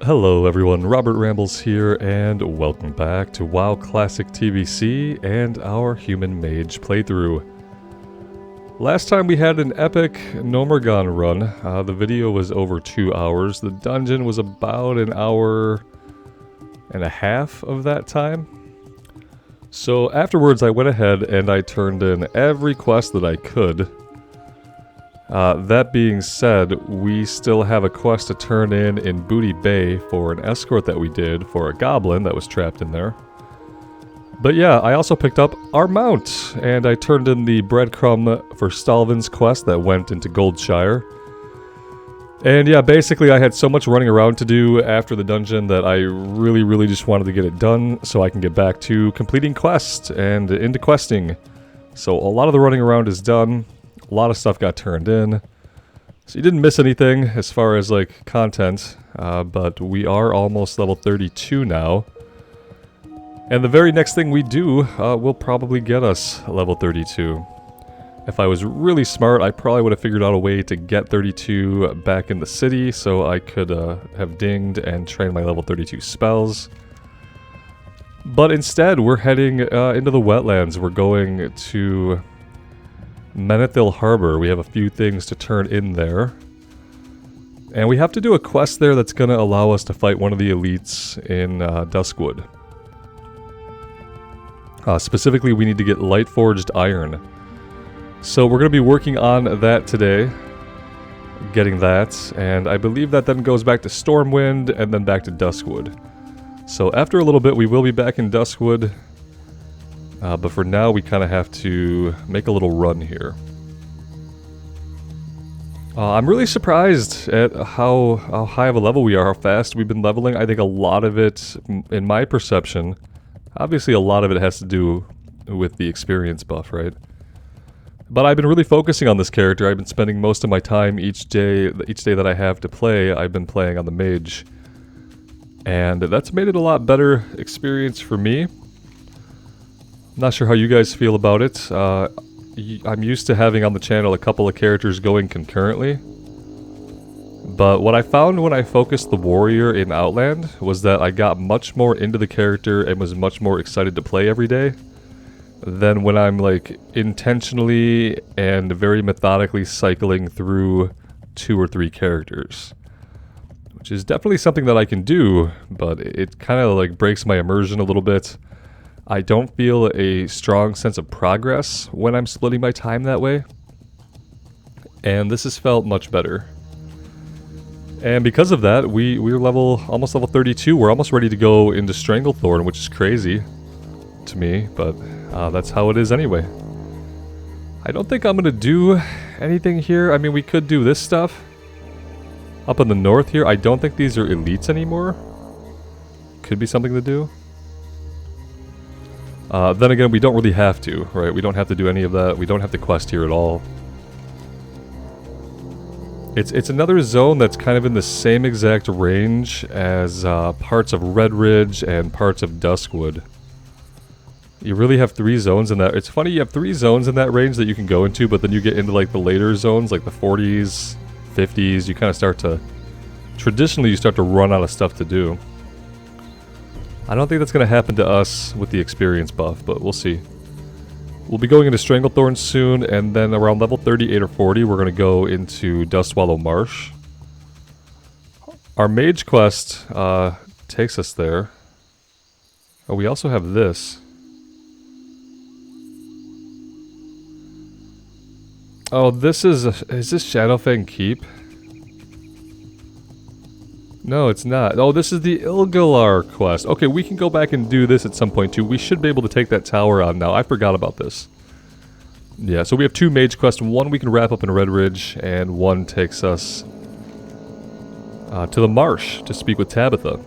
Hello everyone, Robert Rambles here, and welcome back to WoW Classic TBC and our Human Mage playthrough. Last time we had an epic Nomergon run. The video was over 2 hours. The dungeon was about an hour and a half of that time. So afterwards I went ahead and I turned in every quest that I could. That being said, we still have a quest to turn in Booty Bay for an escort that we did for a goblin that was trapped in there. But yeah, I also picked up our mount, and I turned in the breadcrumb for Stalvin's quest that went into Goldshire. And yeah, basically I had so much running around to do after the dungeon that I really just wanted to get it done so I can get back to completing quests and into questing. So a lot of the running around is done. A lot of stuff got turned in, so you didn't miss anything as far as like content, but we are almost level 32 now, and the very next thing we do will probably get us level 32. If I was really smart, I probably would have figured out a way to get 32 back in the city so I could have dinged and trained my level 32 spells. But instead, we're heading into the wetlands. We're going to Menethil Harbor. We have a few things to turn in there. And we have to do a quest there that's going to allow us to fight one of the elites in Duskwood. Specifically, we need to get light forged iron. So we're going to be working on that today. Getting that. And I believe that then goes back to Stormwind and then back to Duskwood. So after a little bit, we will be back in Duskwood. But for now, we kind of have to make a little run here. I'm really surprised at how high of a level we are, how fast we've been leveling. I think a lot of it, in my perception, obviously a lot of it has to do with the experience buff, right? But I've been really focusing on this character. I've been spending most of my time each day that I have to play, I've been playing on the Mage. And that's made it a lot better experience for me. Not sure how you guys feel about it. I'm used to having on the channel a couple of characters going concurrently. But what I found when I focused the warrior in Outland was that I got much more into the character and was much more excited to play every day than when I'm like intentionally and very methodically cycling through 2 or 3 characters. Which is definitely something that I can do, but it kind of like breaks my immersion a little bit. I don't feel a strong sense of progress when I'm splitting my time that way. And this has felt much better. And because of that, we're almost level 32. We're almost ready to go into Stranglethorn, which is crazy to me, but that's how it is anyway. I don't think I'm going to do anything here. I mean, we could do this stuff. Up in the north here, I don't think these are elites anymore. Could be something to do. Then again, we don't really have to, right? We don't have to do any of that. We don't have to quest here at all. It's another zone that's kind of in the same exact range as parts of Red Ridge and parts of Duskwood. You really have 3 zones in that. It's funny, you have 3 zones in that range that you can go into, but then you get into like the later zones, like the 40s, 50s. You kind of start to... Traditionally, you start to run out of stuff to do. I don't think that's going to happen to us with the experience buff, but we'll see. We'll be going into Stranglethorn soon, and then around level 38 or 40, we're going to go into Dustwallow Marsh. Our Mage quest takes us there. Oh, we also have this. Oh, is this Shadowfang Keep? No, it's not. Oh, this is the Ilgalar quest. Okay, we can go back and do this at some point too. We should be able to take that tower on now. I forgot about this. Yeah, so we have 2 Mage quests. One we can wrap up in Red Ridge, and one takes us to the marsh to speak with Tabitha.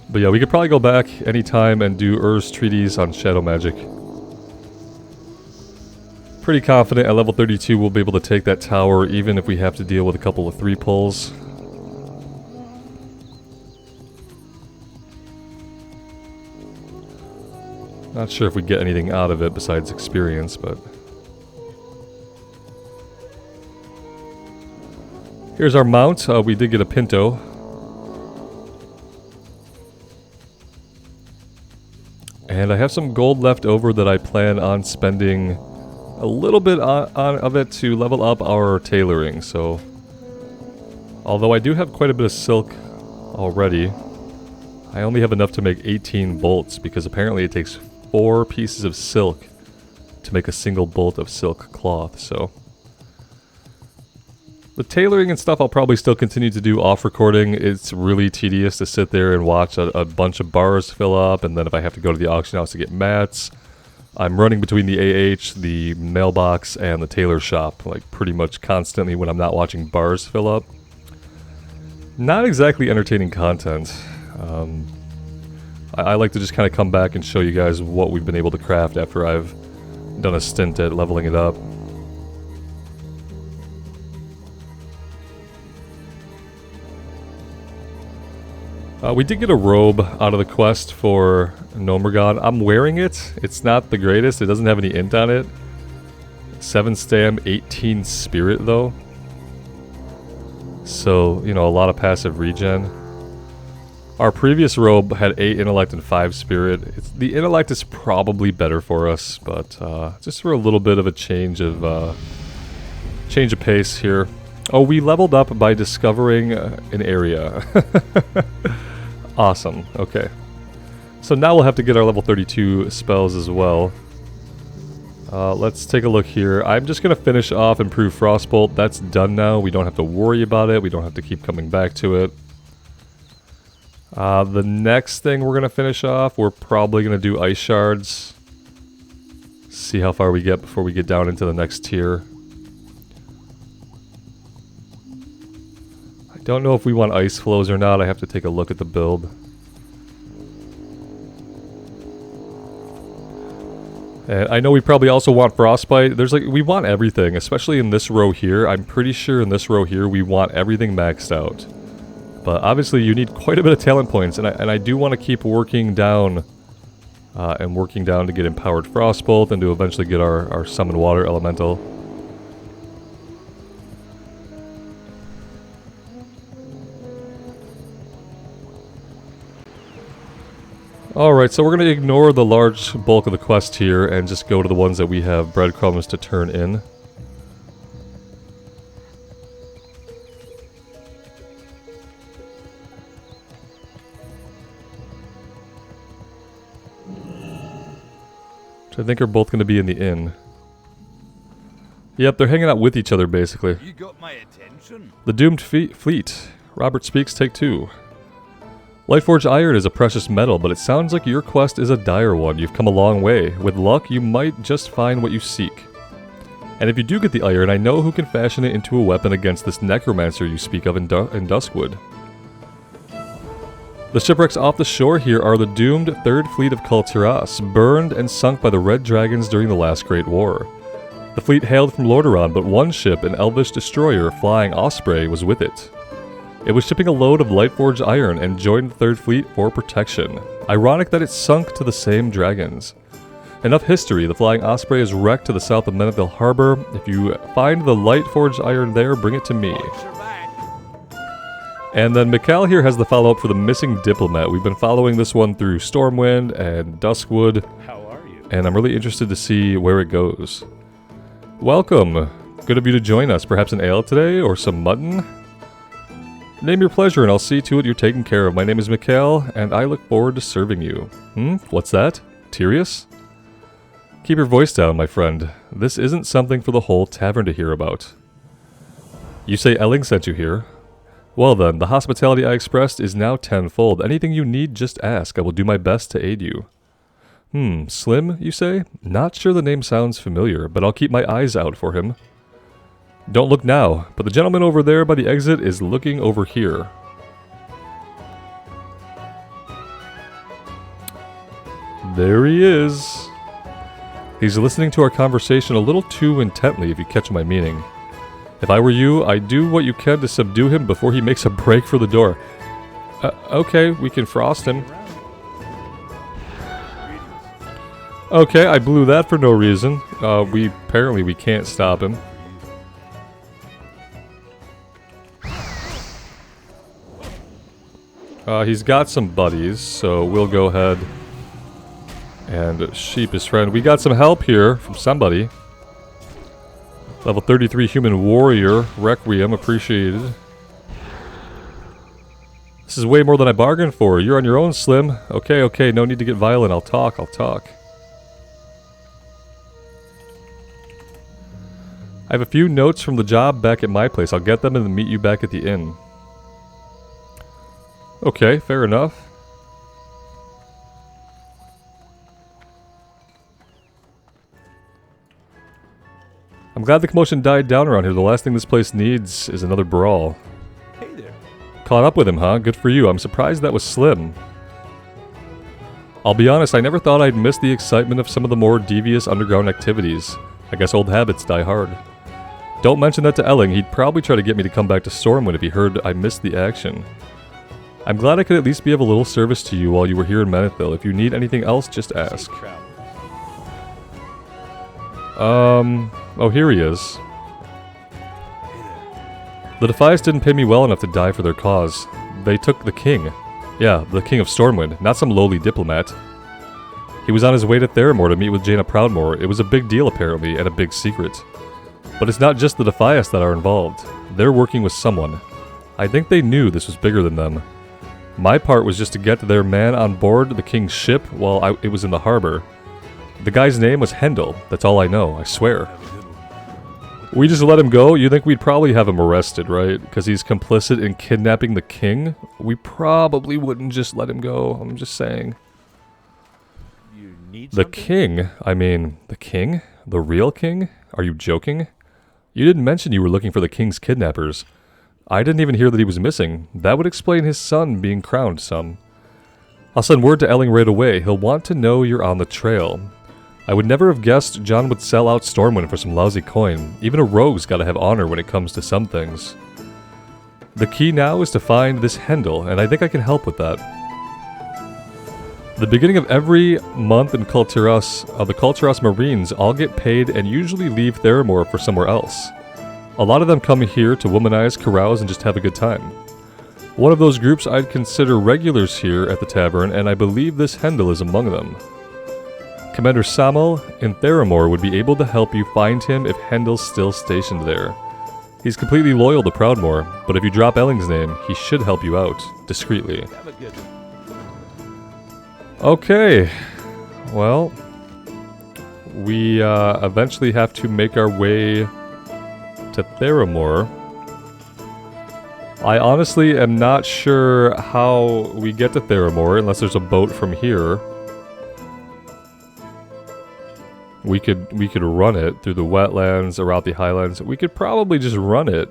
But yeah, we could probably go back anytime and do Ur's Treatise on Shadow Magic. Pretty confident at level 32 we'll be able to take that tower even if we have to deal with a couple of 3 pulls. Not sure if we get anything out of it besides experience, but... Here's our mount. We did get a Pinto. And I have some gold left over that I plan on spending a little bit of it to level up our tailoring. So, although I do have quite a bit of silk already, I only have enough to make 18 bolts because apparently it takes 4 pieces of silk to make a single bolt of silk cloth. So, the tailoring and stuff I'll probably still continue to do off recording. It's really tedious to sit there and watch a bunch of bars fill up, and then if I have to go to the auction house to get mats, I'm running between the AH, the mailbox, and the tailor shop, like pretty much constantly when I'm not watching bars fill up. Not exactly entertaining content. I like to just kind of come back and show you guys what we've been able to craft after I've done a stint at leveling it up. We did get a robe out of the quest for Nomergon. I'm wearing it. It's not the greatest. It doesn't have any int on it. 7 stam, 18 spirit though. So, you know, a lot of passive regen. Our previous robe had 8 intellect and 5 spirit. The intellect is probably better for us, but just for a little bit of a change of pace here. Oh, we leveled up by discovering an area. Awesome. Okay. So now we'll have to get our level 32 spells as well. Let's take a look here. I'm just going to finish off Improve Frostbolt. That's done now. We don't have to worry about it. We don't have to keep coming back to it. The next thing we're going to finish off, we're probably going to do Ice Shards. See how far we get before we get down into the next tier. Don't know if we want ice flows or not. I have to take a look at the build. And I know we probably also want frostbite. We want everything, especially in this row here. I'm pretty sure in this row here we want everything maxed out. But obviously you need quite a bit of talent points, and I do want to keep working down to get empowered frostbolt and to eventually get our summon water elemental. Alright, so we're going to ignore the large bulk of the quest here and just go to the ones that we have breadcrumbs to turn in. Which I think are both going to be in the inn. Yep, they're hanging out with each other basically. You got my attention. The Doomed Fleet. Robert speaks, take 2. Lightforged iron is a precious metal, but it sounds like your quest is a dire one. You've come a long way. With luck, you might just find what you seek. And if you do get the iron, I know who can fashion it into a weapon against this necromancer you speak of in Duskwood. The shipwrecks off the shore here are the doomed 3rd Fleet of Kultiras, burned and sunk by the Red Dragons during the last Great War. The fleet hailed from Lordaeron, but one ship, an elvish destroyer, Flying Osprey, was with it. It was shipping a load of Lightforged iron and joined the 3rd Fleet for protection. Ironic that it sunk to the same dragons. Enough history, the Flying Osprey is wrecked to the south of Menethil Harbor. If you find the Lightforged iron there, bring it to me. And then Mikal here has the follow-up for the missing diplomat. We've been following this one through Stormwind and Duskwood. How are you? And I'm really interested to see where it goes. Welcome. Good of you to join us. Perhaps an ale today or some mutton? Name your pleasure and I'll see to it you're taken care of. My name is Mikal, and I look forward to serving you. What's that? Tyrius? Keep your voice down, my friend. This isn't something for the whole tavern to hear about. You say Elling sent you here? Well then, the hospitality I expressed is now tenfold. Anything you need, just ask. I will do my best to aid you. Slim, you say? Not sure the name sounds familiar, but I'll keep my eyes out for him. Don't look now, but the gentleman over there by the exit is looking over here. There he is. He's listening to our conversation a little too intently, if you catch my meaning. If I were you, I'd do what you can to subdue him before he makes a break for the door. Okay, we can frost him. Okay, I blew that for no reason. Apparently we can't stop him. He's got some buddies, so we'll go ahead and sheep his friend. We got some help here from somebody. Level 33 human warrior, Requiem, appreciated. This is way more than I bargained for. You're on your own, Slim. Okay, okay, no need to get violent. I'll talk. I have a few notes from the job back at my place. I'll get them and then meet you back at the inn. Okay, fair enough. I'm glad the commotion died down around here. The last thing this place needs is another brawl. Hey there. Caught up with him, huh? Good for you. I'm surprised that was Slim. I'll be honest, I never thought I'd miss the excitement of some of the more devious underground activities. I guess old habits die hard. Don't mention that to Elling. He'd probably try to get me to come back to Stormwind if he heard I missed the action. I'm glad I could at least be of a little service to you while you were here in Menethil. If you need anything else, just ask. Oh, here he is. The Defias didn't pay me well enough to die for their cause. They took the king. Yeah, the king of Stormwind, not some lowly diplomat. He was on his way to Theramore to meet with Jaina Proudmoore. It was a big deal apparently, and a big secret. But it's not just the Defias that are involved. They're working with someone. I think they knew this was bigger than them. My part was just to get their man on board the king's ship while it was in the harbor. The guy's name was Hendel. That's all I know, I swear. We just let him go? You think we'd probably have him arrested, right? Because he's complicit in kidnapping the king? We probably wouldn't just let him go, I'm just saying. You need The something? king? I mean, the king? The real king? Are you joking? You didn't mention you were looking for the king's kidnappers. I didn't even hear that he was missing. That would explain his son being crowned some. I'll send word to Elling right away. He'll want to know you're on the trail. I would never have guessed John would sell out Stormwind for some lousy coin. Even a rogue's gotta have honor when it comes to some things. The key now is to find this Hendel, and I think I can help with that. The beginning of every month in Kulturas, the Kulturas Marines all get paid and usually leave Theramore for somewhere else. A lot of them come here to womanize, carouse, and just have a good time. One of those groups I'd consider regulars here at the tavern, and I believe this Hendel is among them. Commander Samuel in Theramore would be able to help you find him if Hendel's still stationed there. He's completely loyal to Proudmoore, but if you drop Elling's name, he should help you out, discreetly. Have a good one. Okay, well, we eventually have to make our way to Theramore. I honestly am not sure how we get to Theramore unless there's a boat from here. We could run it through the wetlands, around the highlands. We could probably just run it.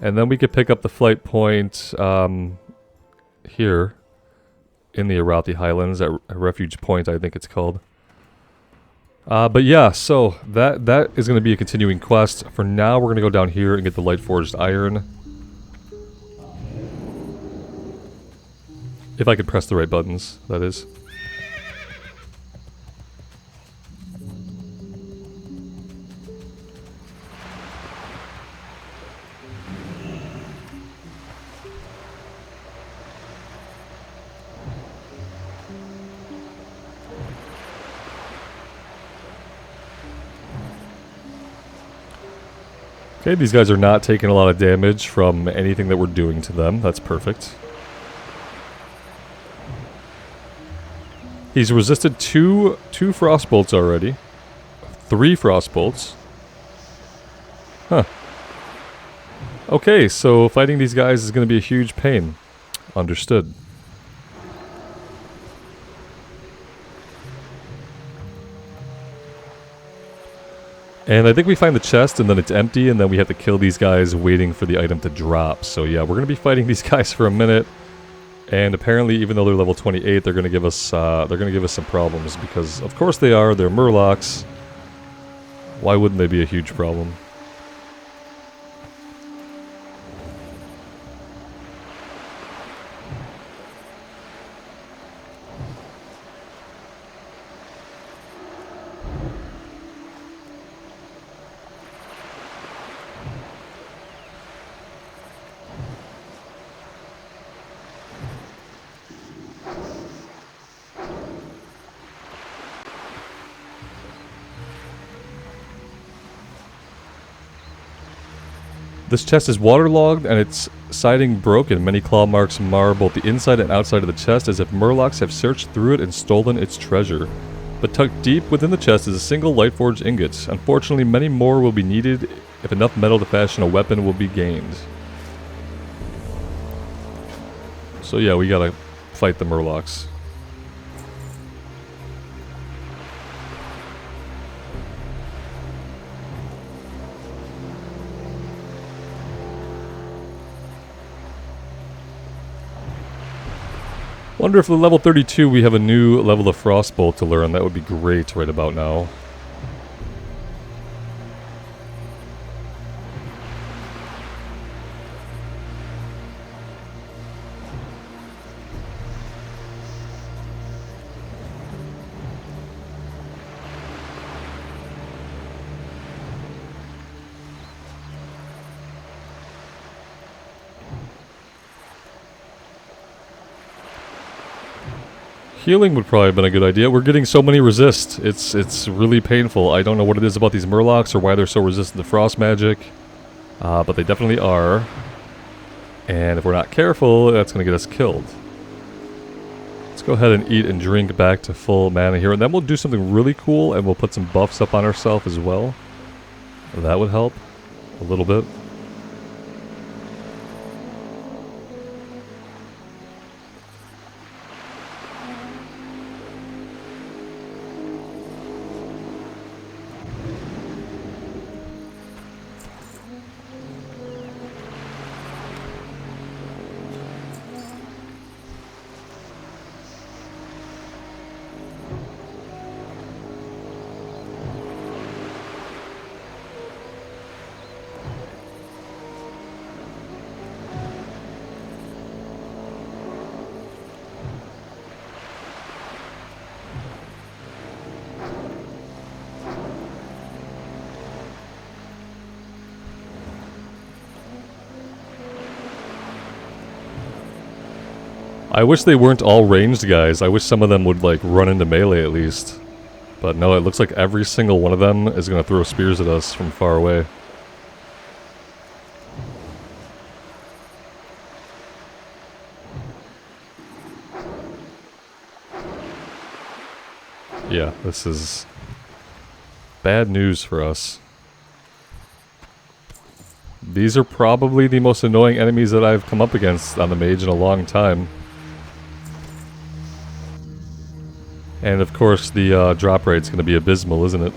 And then we could pick up the flight point here in the Arathi Highlands at Refuge Point, I think it's called. But yeah, so that is going to be a continuing quest. For now, we're going to go down here and get the Light Forged Iron. If I could press the right buttons, that is. Okay, these guys are not taking a lot of damage from anything that we're doing to them. That's perfect. He's resisted two frostbolts already. 3 frostbolts. Huh. Okay, so fighting these guys is going to be a huge pain. Understood. And I think we find the chest and then it's empty and then we have to kill these guys waiting for the item to drop. So yeah, we're going to be fighting these guys for a minute. And apparently even though they're level 28, they're going to give us some problems because of course they are. They're Murlocs. Why wouldn't they be a huge problem? This chest is waterlogged and its siding broken. Many claw marks mar both the inside and outside of the chest as if murlocs have searched through it and stolen its treasure. But tucked deep within the chest is a single Lightforged ingot. Unfortunately, many more will be needed if enough metal to fashion a weapon will be gained. So yeah, we gotta fight the murlocs. Wonder if at level 32 we have a new level of Frostbolt to learn. That would be great right about now. Healing would probably have been a good idea. We're getting so many resist. It's really painful. I don't know what it is about these murlocs or why they're so resistant to frost magic. But they definitely are. And if we're not careful, that's going to get us killed. Let's go ahead and eat and drink back to full mana here. And then we'll do something really cool and we'll put some buffs up on ourselves as well. That would help a little bit. I wish they weren't all ranged guys. I wish some of them would like run into melee at least. But no, it looks like every single one of them is going to throw spears at us from far away. Yeah, this is bad news for us. These are probably the most annoying enemies that I've come up against on the Mage in a long time. And of course the drop rate's going to be abysmal, isn't it?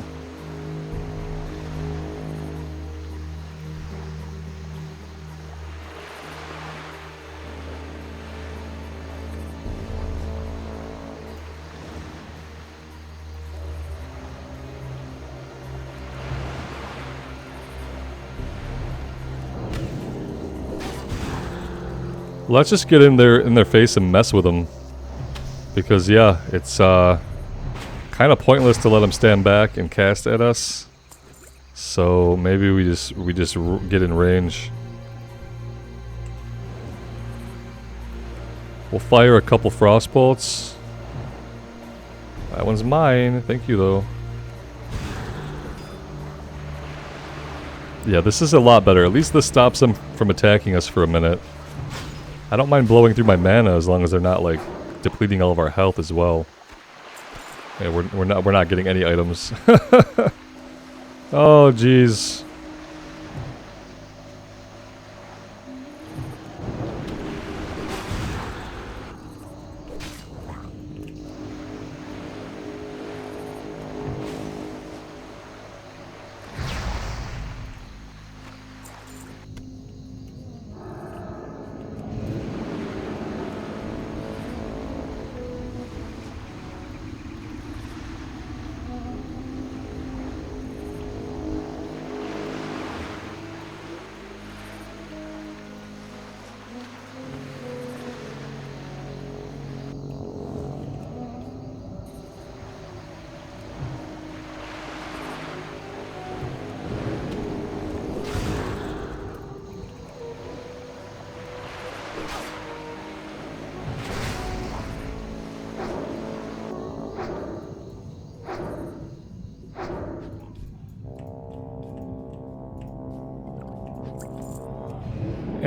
Let's just get in their face and mess with them. Because yeah, it's kind of pointless to let them stand back and cast at us. So maybe we just get in range. We'll fire a couple frost bolts. That one's mine. Thank you though. Yeah, this is a lot better. At least this stops them from attacking us for a minute. I don't mind blowing through my mana as long as they're not like depleting all of our health as well. Yeah, we're not getting any items. Oh jeez.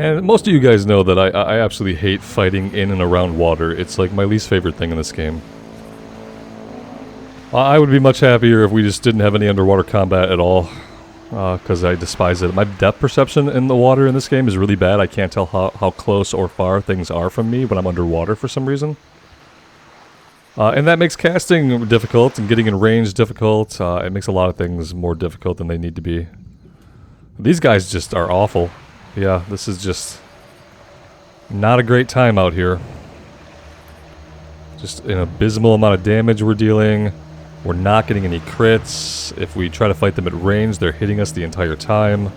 And most of you guys know that I absolutely hate fighting in and around water. It's like my least favorite thing in this game. I would be much happier if we just didn't have any underwater combat at all. Because I despise it. My depth perception in the water in this game is really bad. I can't tell how close or far things are from me when I'm underwater for some reason. And that makes casting difficult and getting in range difficult. It makes a lot of things more difficult than they need to be. These guys just are awful. Yeah, this is just not a great time out here. Just an abysmal amount of damage we're dealing. We're not getting any crits. If we try to fight them at range, they're hitting us the entire time.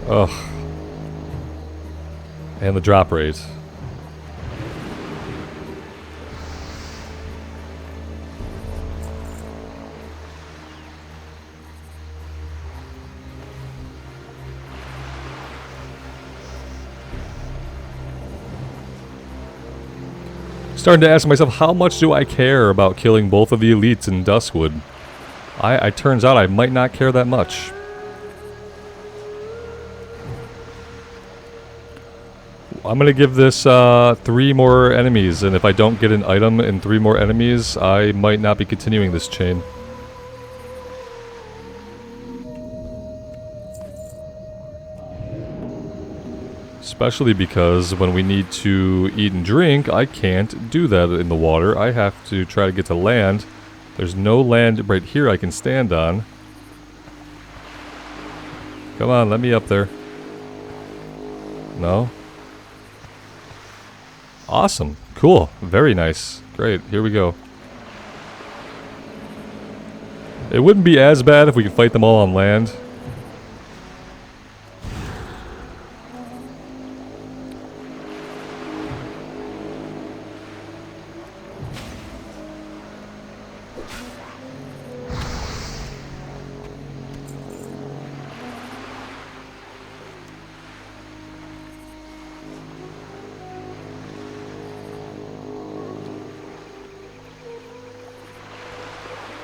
Ugh. And the drop rate. Starting to ask myself, how much do I care about killing both of the elites in Duskwood? Turns out I might not care that much. I'm gonna give this 3 more enemies, and if I don't get an item in 3 more enemies, I might not be continuing this chain. Especially because when we need to eat and drink, I can't do that in the water. I have to try to get to land. There's no land right here I can stand on. Come on, let me up there. No? Awesome. Cool. Very nice. Great. Here we go. It wouldn't be as bad if we could fight them all on land.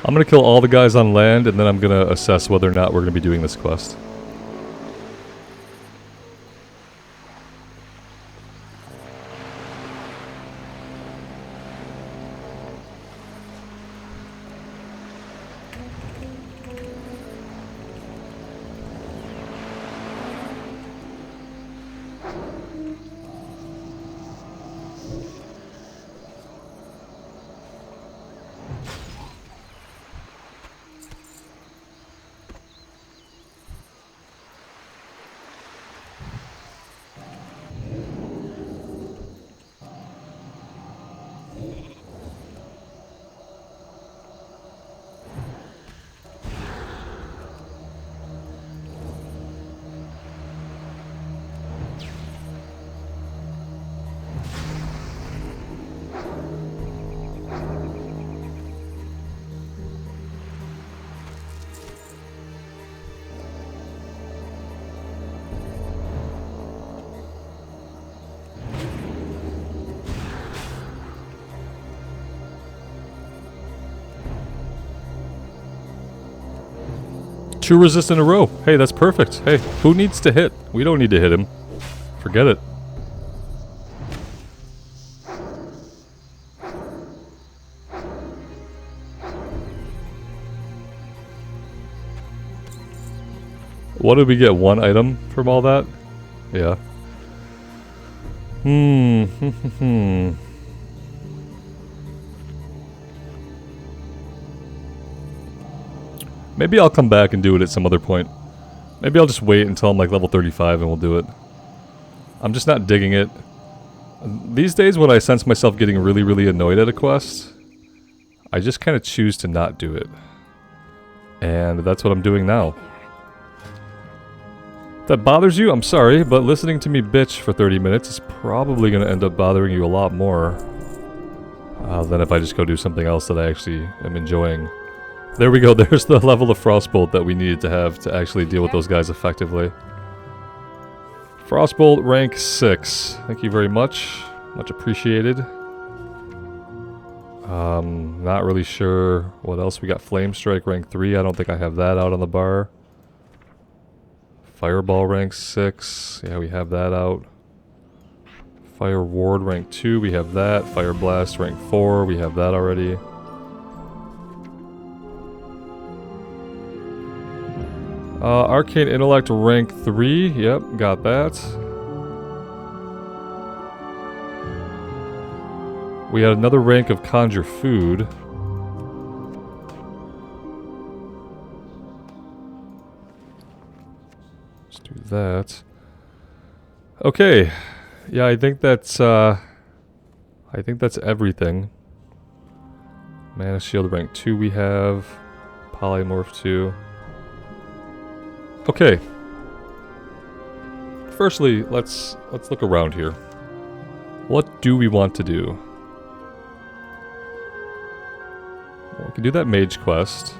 I'm gonna kill all the guys on land, and then I'm gonna assess whether or not we're gonna be doing this quest. Two resist in a row. Hey, that's perfect. Hey, who needs to hit? We don't need to hit him. Forget it. What did we get? 1 item from all that? Yeah. Maybe I'll come back and do it at some other point. Maybe I'll just wait until I'm like level 35 and we'll do it. I'm just not digging it. These days when I sense myself getting really, really annoyed at a quest, I just kind of choose to not do it. And that's what I'm doing now. If that bothers you, I'm sorry, but listening to me bitch for 30 minutes is probably going to end up bothering you a lot more than if I just go do something else that I actually am enjoying. There we go, there's the level of Frostbolt that we needed to have to actually deal with those guys effectively. Frostbolt rank 6. Thank you very much. Much appreciated. Not really sure what else. We got Flame Strike rank 3. I don't think I have that out on the bar. Fireball rank 6. Yeah, we have that out. Fire Ward rank 2. We have that. Fire Blast rank 4. We have that already. Arcane Intellect rank 3. Yep, got that. We had another rank of Conjure Food. Let's do that. Okay. Yeah, I think that's everything. Mana Shield rank 2 we have. Polymorph 2. Okay. Firstly, let's look around here. What do we want to do? Well, we can do that mage quest.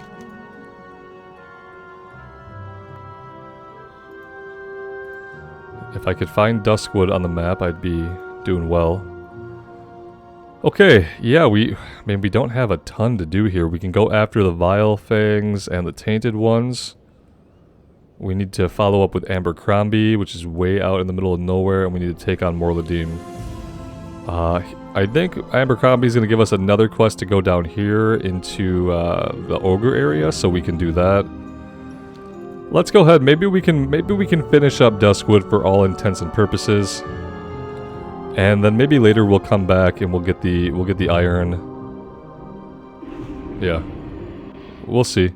If I could find Duskwood on the map, I'd be doing well. Okay, yeah, we don't have a ton to do here. We can go after the Vile Fangs and the Tainted Ones. We need to follow up with Abercrombie, which is way out in the middle of nowhere, and we need to take on Morladim. I think Abercrombie's going to give us another quest to go down here into the Ogre area, so we can do that. Let's go ahead. Maybe we can finish up Duskwood for all intents and purposes, and then maybe later we'll come back and we'll get the iron. Yeah, we'll see.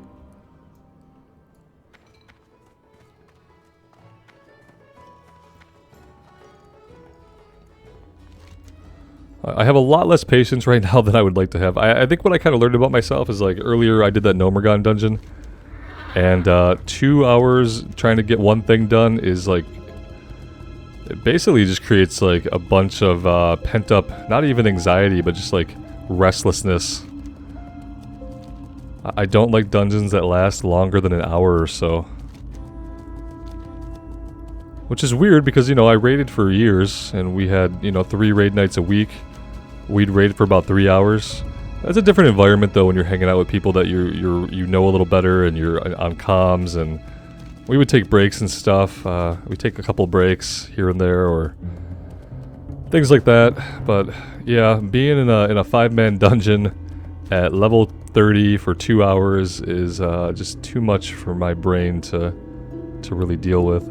I have a lot less patience right now than I would like to have. I think what I kind of learned about myself is, like, earlier I did that Nomergon dungeon, and 2 hours trying to get one thing done is, like, it basically just creates, like, a bunch of pent up, not even anxiety, but just, like, restlessness. I don't like dungeons that last longer than an hour or so. Which is weird because, you know, I raided for years, and we had, you know, 3 raid nights a week. We'd raid for about 3 hours. That's a different environment, though, when you're hanging out with people that you know a little better, and you're on comms, and we would take breaks and stuff. We take a couple breaks here and there, or things like that. But yeah, being in a 5-man dungeon at level 30 for 2 hours is just too much for my brain to really deal with.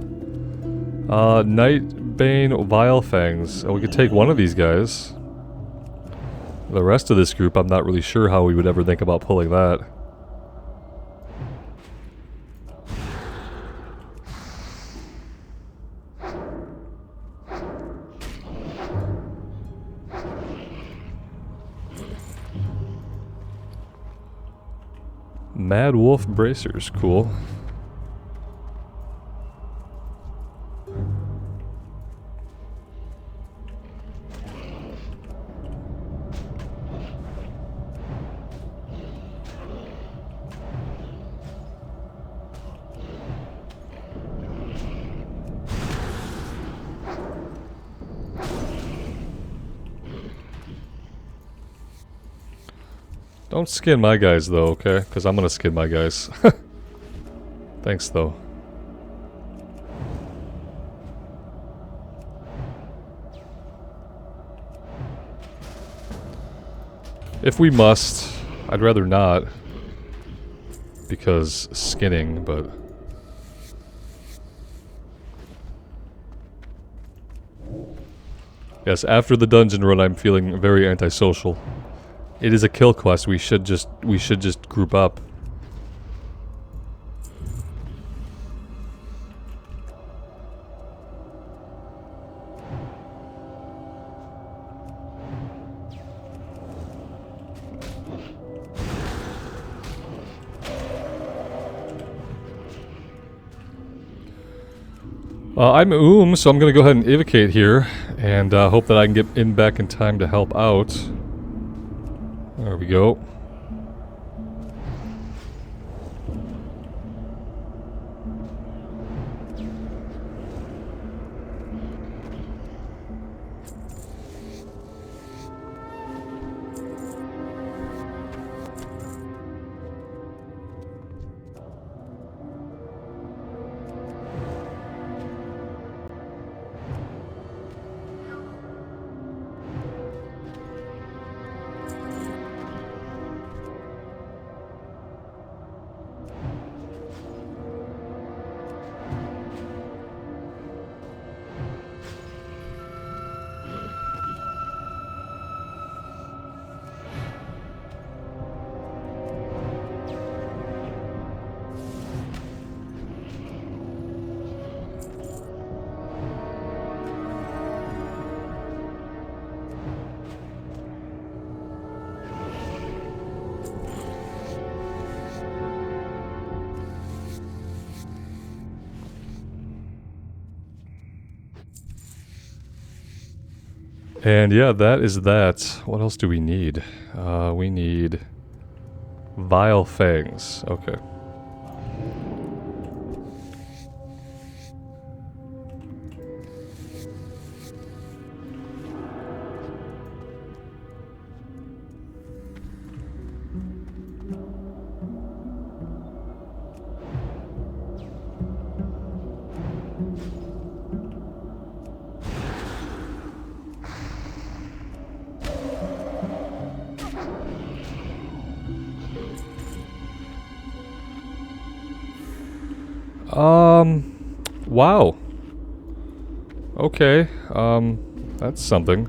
Nightbane Vile Fangs. We could take one of these guys. The rest of this group, I'm not really sure how we would ever think about pulling that. Mad Wolf Bracers, cool. Don't skin my guys, though, okay? Because I'm gonna skin my guys. Thanks, though. If we must, I'd rather not. Because skinning, but... Yes, after the dungeon run, I'm feeling very antisocial. It is a kill quest. We should just group up. I'm so I'm gonna go ahead and evocate here, and hope that I can get back in time to help out. There we go. And yeah, that is that. What else do we need? We need Vile Fangs. Okay. Wow. Okay, that's something.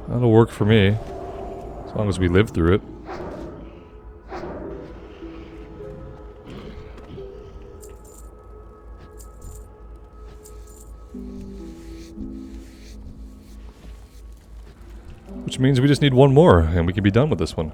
That'll work for me, as long as we live through it. Which means we just need one more, and we can be done with this one.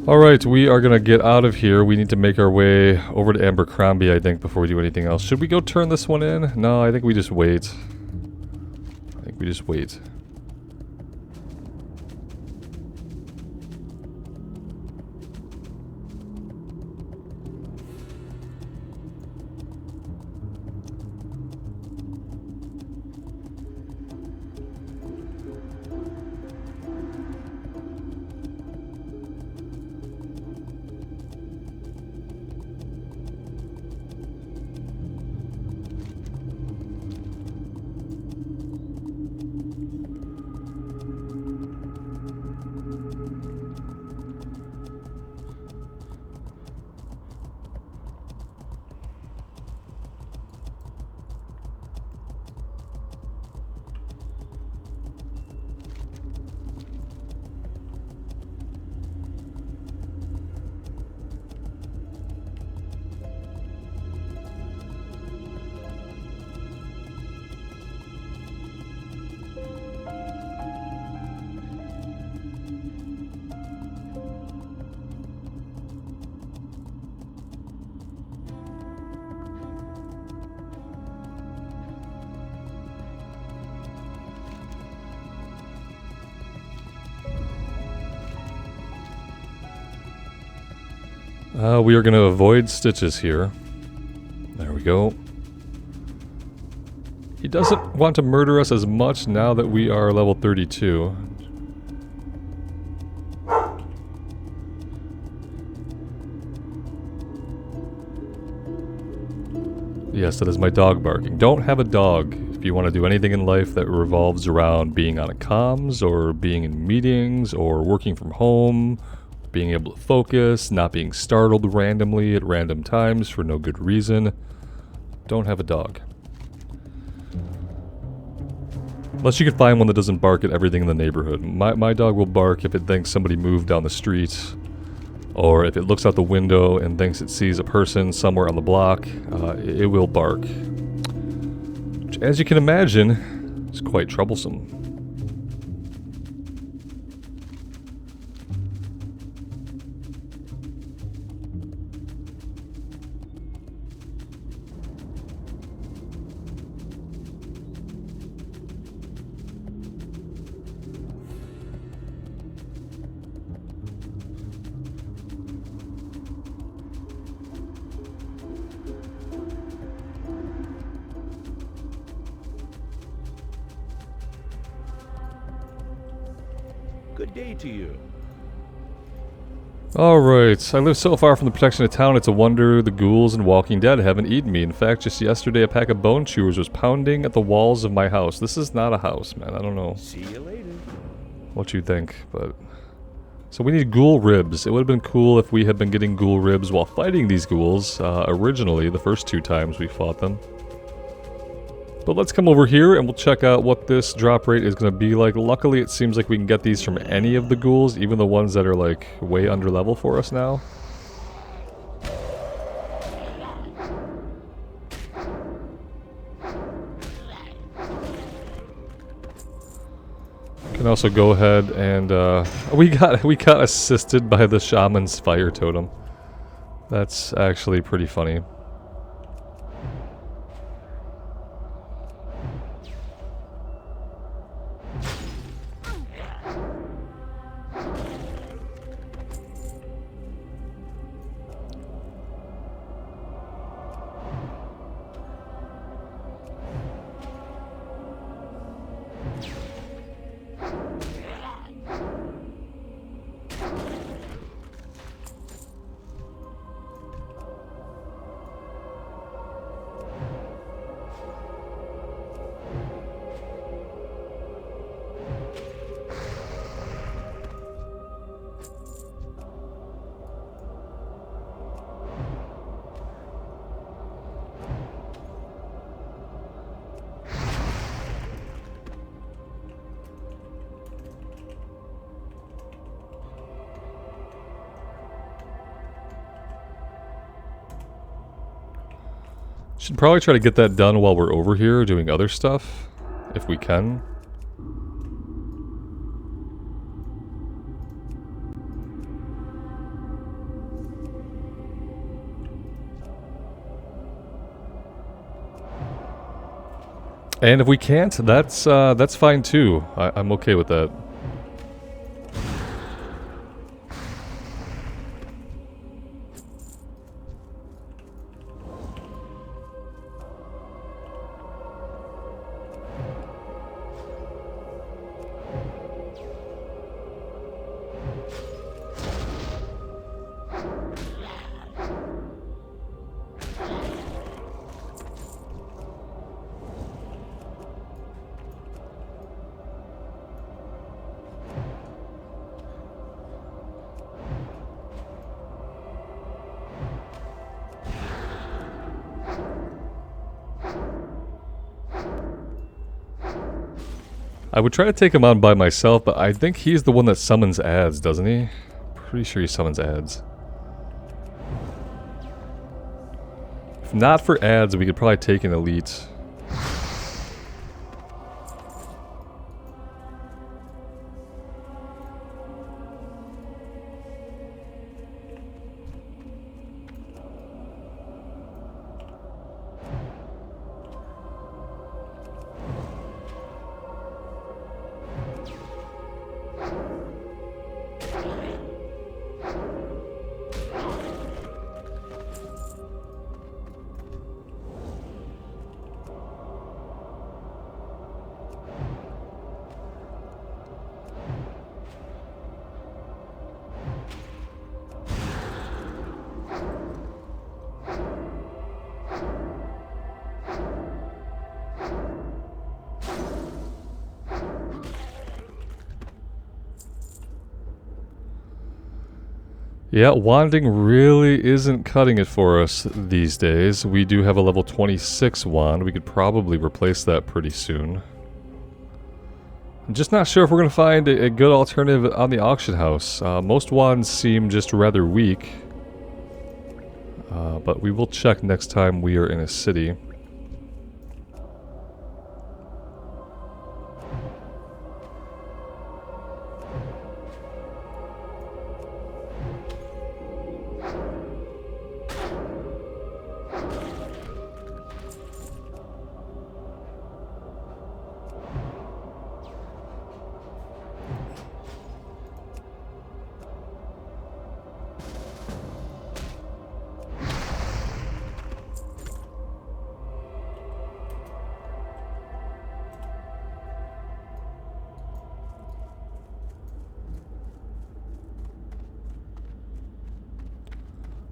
Alright, we are gonna get out of here. We need to make our way over to Abercrombie, I think, before we do anything else. Should we go turn this one in? No, I think we just wait. I think we just wait. We are going to avoid stitches here. There we go. He doesn't want to murder us as much now that we are level 32. Yes, that is my dog barking. Don't have a dog if you want to do anything in life that revolves around being on a comms, or being in meetings, or working from home, being able to focus, not being startled randomly at random times for no good reason. Don't have a dog. Unless you can find one that doesn't bark at everything in the neighborhood. My dog will bark if it thinks somebody moved down the street, or if it looks out the window and thinks it sees a person somewhere on the block. It will bark. Which, as you can imagine, is quite troublesome. Good day to you. Alright, I live so far from the protection of town, it's a wonder the ghouls and Walking Dead haven't eaten me. In fact, just yesterday a pack of bone chewers was pounding at the walls of my house. This is not a house, man. I don't know See you later. what you think, but So we need ghoul ribs. It would have been cool if we had been getting ghoul ribs while fighting these ghouls originally, the first 2 times we fought them. But let's come over here and we'll check out what this drop rate is going to be like. Luckily, it seems like we can get these from any of the ghouls, even the ones that are like way under level for us now. Can also go ahead and we got assisted by the shaman's fire totem. That's actually pretty funny. Should probably try to get that done while we're over here doing other stuff, if we can. And if we can't, that's fine too. I'm okay with that. I would try to take him on by myself, but I think he's the one that summons ads, doesn't he? Pretty sure he summons ads. If not for ads, we could probably take an elite. Yeah, wanding really isn't cutting it for us these days. We do have a level 26 wand. We could probably replace that pretty soon. I'm just not sure if we're going to find a good alternative on the auction house. Most wands seem just rather weak. But we will check next time we are in a city.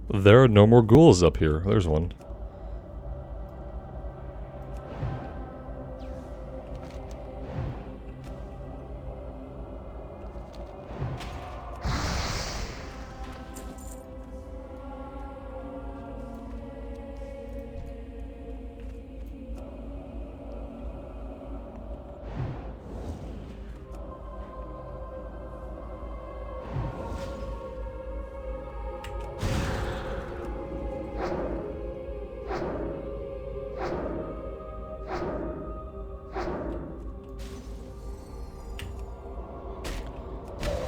There are no more ghouls up here. There's one.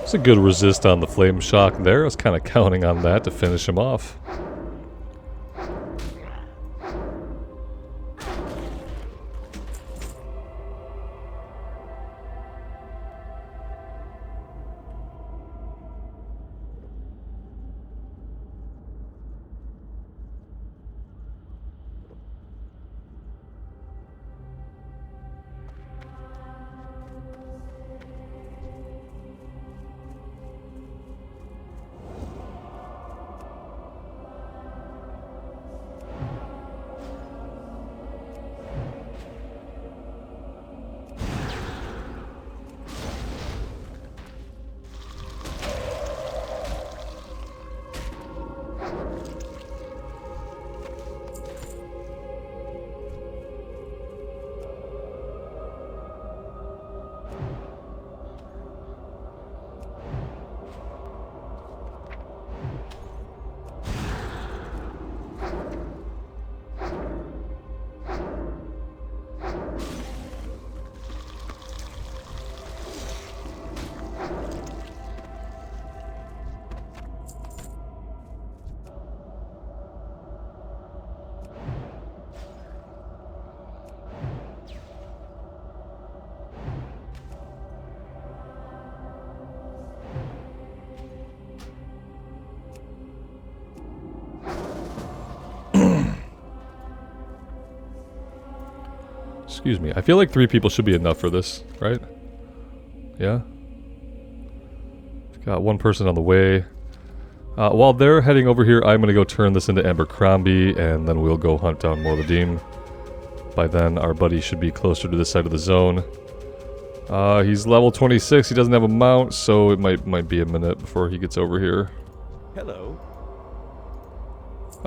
It's a good resist on the flame shock there. I was kind of counting on that to finish him off. Excuse me. I feel like 3 people should be enough for this, right? Yeah? Got 1 person on the way. While they're heading over here, I'm gonna go turn this into Abercrombie, and then we'll go hunt down more of the Deem. By then, our buddy should be closer to this side of the zone. He's level 26. He doesn't have a mount, so it might be a minute before he gets over here. Hello.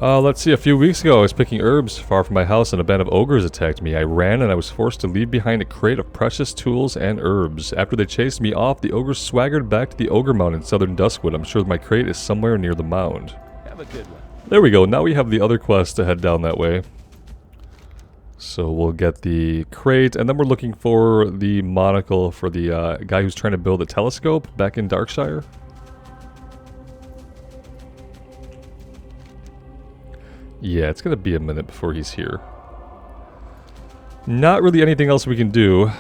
Let's see, a few weeks ago I was picking herbs far from my house and a band of ogres attacked me. I ran and I was forced to leave behind a crate of precious tools and herbs. After they chased me off, the ogres swaggered back to the ogre mound in southern Duskwood. I'm sure my crate is somewhere near the mound. Have a good one. There we go, now we have the other quest to head down that way. So we'll get the crate, and then we're looking for the monocle for the guy who's trying to build a telescope back in Darkshire. Yeah, it's gonna be a minute before he's here. Not really anything else we can do.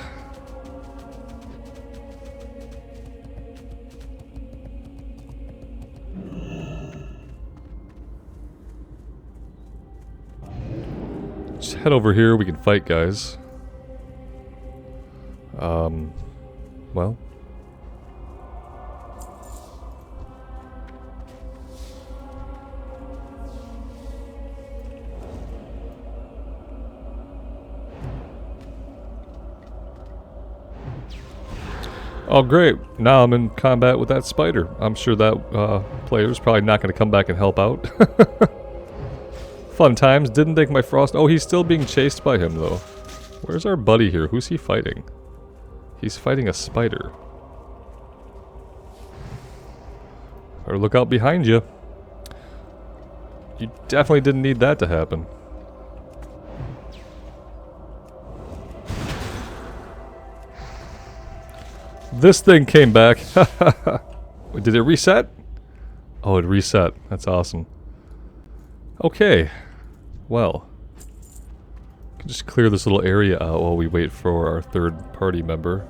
Just head over here, we can fight, guys. Well. Oh great, now I'm in combat with that spider. I'm sure that player's probably not going to come back and help out. Fun times, didn't think my frost... Oh, he's still being chased by him though. Where's our buddy here? Who's he fighting? He's fighting a spider. Better look out behind you. You definitely didn't need that to happen. This thing came back. Wait, did it reset? Oh, it reset. That's awesome. Okay. Well. Can just clear this little area out while we wait for our third party member.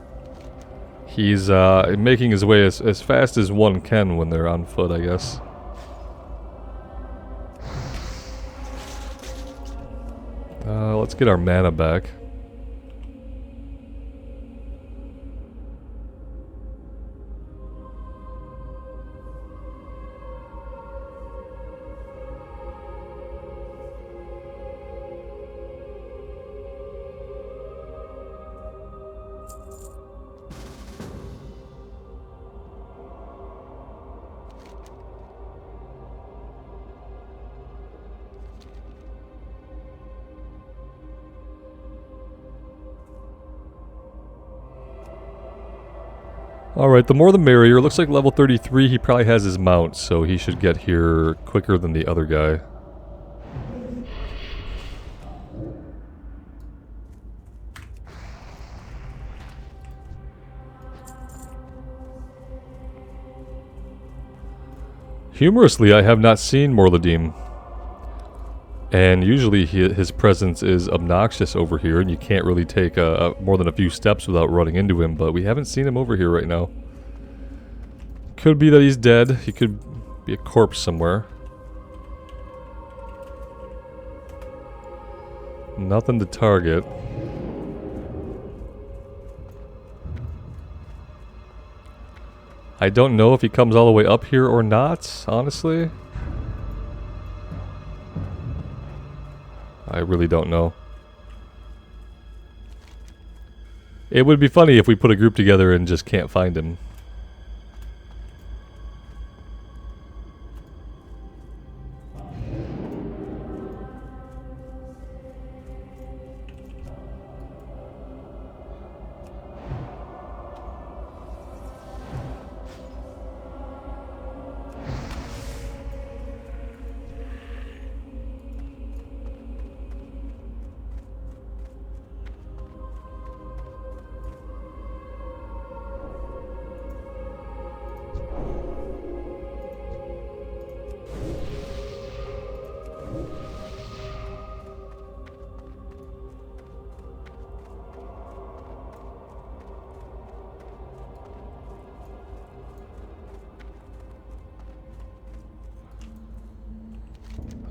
He's making his way as fast as one can when they're on foot, I guess. Let's get our mana back. Alright, the more the merrier. Looks like level 33 he probably has his mount, so he should get here quicker than the other guy. Humorously, I have not seen Morladim. And usually his presence is obnoxious over here, and you can't really take more than a few steps without running into him, but we haven't seen him over here right now. Could be that he's dead. He could be a corpse somewhere. Nothing to target. I don't know if he comes all the way up here or not, honestly. I really don't know. It would be funny if we put a group together and just can't find him.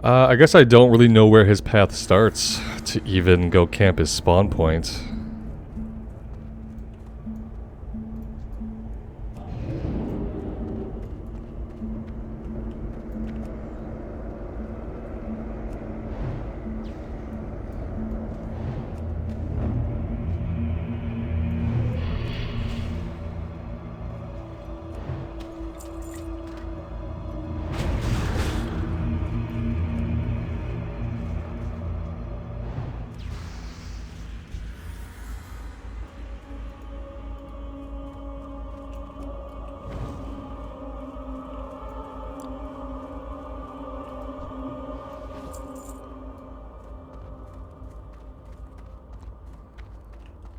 I guess I don't really know where his path starts to even go camp his spawn point.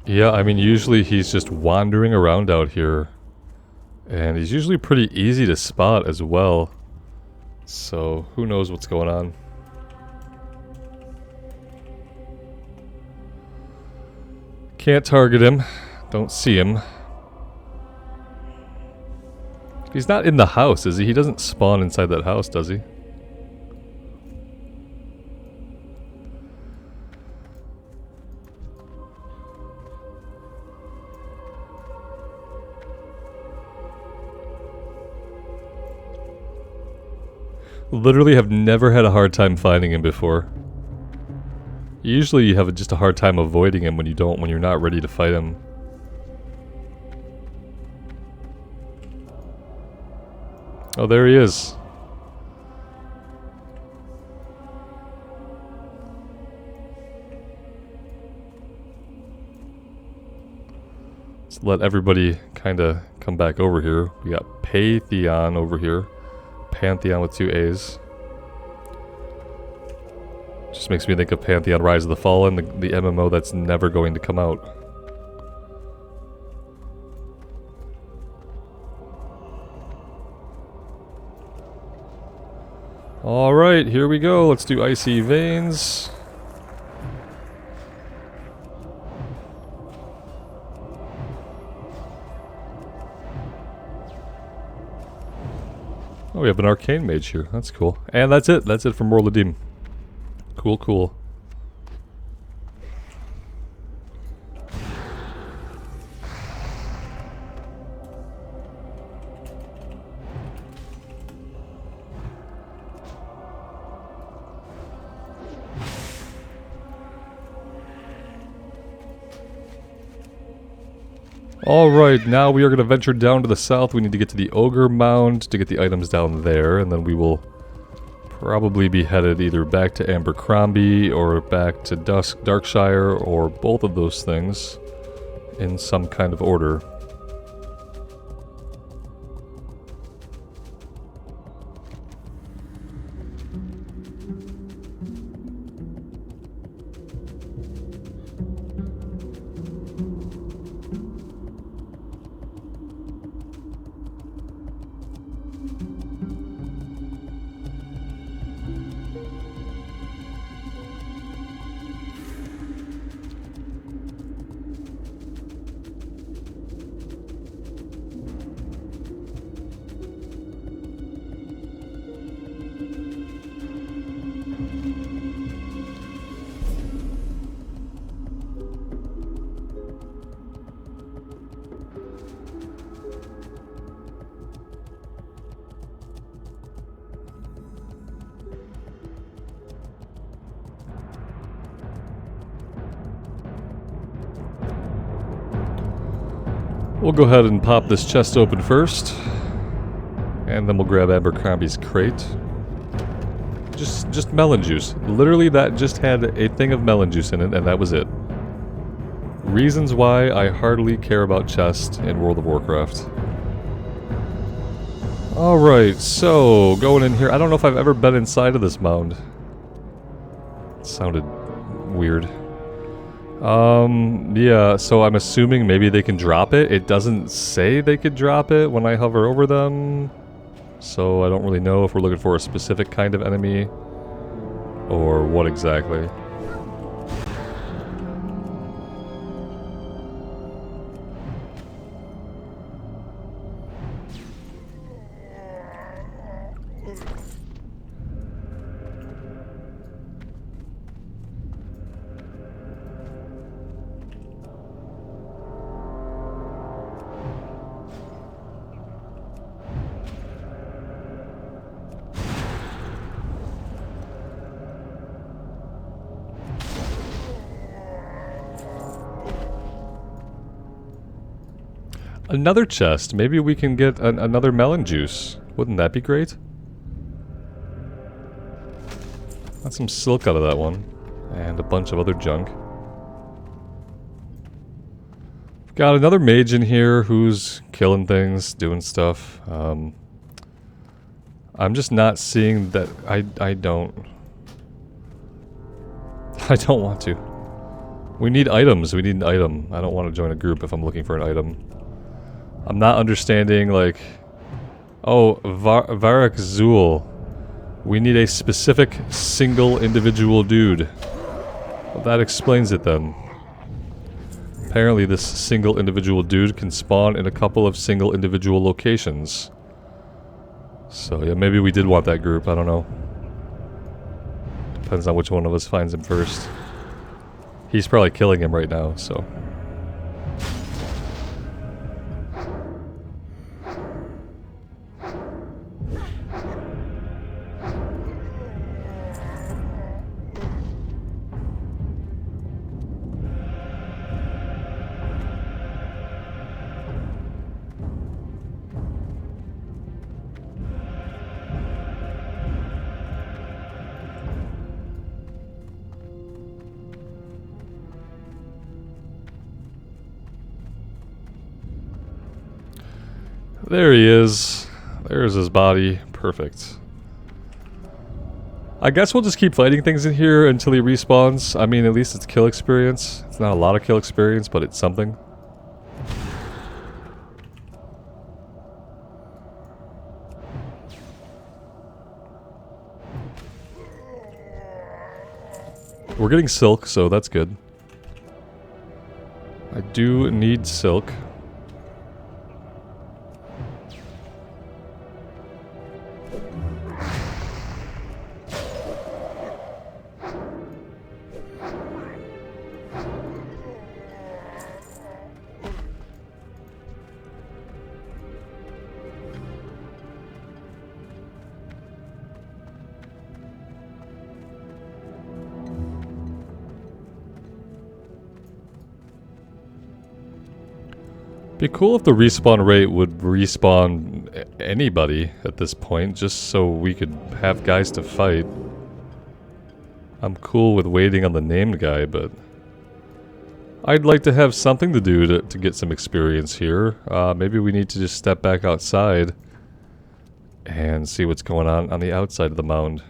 Yeah, I mean, usually he's just wandering around out here. And he's usually pretty easy to spot as well. So, who knows what's going on. Can't target him. Don't see him. He's not in the house, is he? He doesn't spawn inside that house, does he? Literally have never had a hard time finding him before. Usually you have just a hard time avoiding him when you're not ready to fight him. Oh, there he is. Let's let everybody kind of come back over here. We got Pantheon over here. Pantheon with 2 A's. Just makes me think of Pantheon Rise of the Fallen, the MMO that's never going to come out. Alright, here we go. Let's do Icy Veins. Oh, we have an arcane mage here. That's cool. And that's it. That's it for Morladim. Cool, cool. Alright, now we are going to venture down to the south. We need to get to the Ogre Mound to get the items down there, and then we will probably be headed either back to Abercrombie or back to Darkshire, or both of those things in some kind of order. We'll go ahead and pop this chest open first. And then we'll grab Abercrombie's crate. Just melon juice. Literally that just had a thing of melon juice in it, and that was it. Reasons why I hardly care about chests in World of Warcraft. Alright, so going in here. I don't know if I've ever been inside of this mound. It sounded weird. Yeah, so I'm assuming maybe they can drop it. It doesn't say they could drop it when I hover over them. So I don't really know if we're looking for a specific kind of enemy or what exactly. Another chest. Maybe we can get another melon juice. Wouldn't that be great? Got some silk out of that one. And a bunch of other junk. Got another mage in here who's killing things, doing stuff. I'm just not seeing that. I don't want to. We need items. We need an item. I don't want to join a group if I'm looking for an item. I'm not understanding, like... Oh, Varak Zul. We need a specific single individual dude. Well, that explains it then. Apparently this single individual dude can spawn in a couple of single individual locations. So yeah, maybe we did want that group, I don't know. Depends on which one of us finds him first. He's probably killing him right now, so... There he is. There's his body. Perfect. I guess we'll just keep fighting things in here until he respawns. I mean, at least it's kill experience. It's not a lot of kill experience, but it's something. We're getting silk, so that's good. I do need silk. Be cool if the respawn rate would respawn anybody at this point, just so we could have guys to fight. I'm cool with waiting on the named guy, but I'd like to have something to do to get some experience here. Maybe we need to just step back outside and see what's going on the outside of the mound.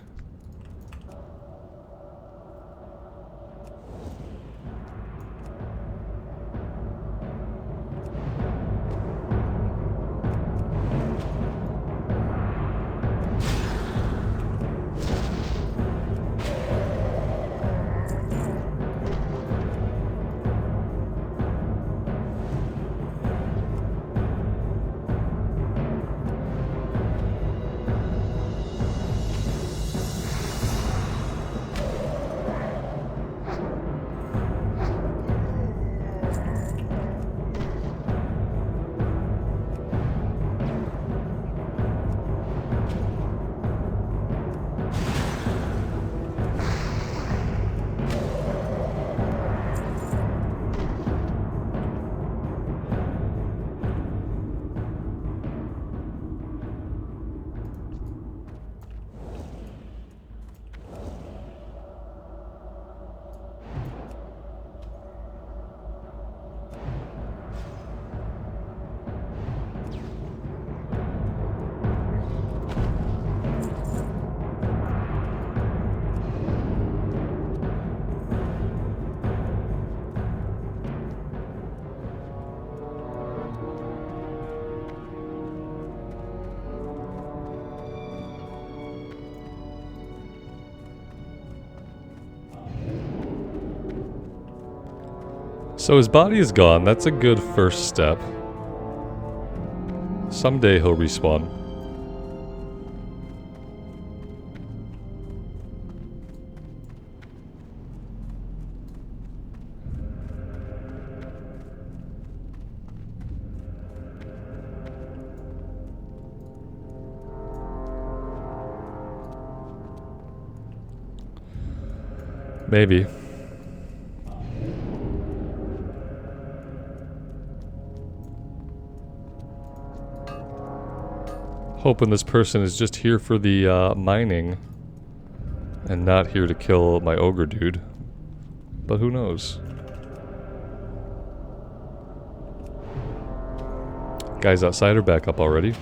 So his body is gone. That's a good first step. Someday he'll respawn. Maybe. Hoping this person is just here for the mining and not here to kill my ogre dude. But who knows? Guys outside are back up already.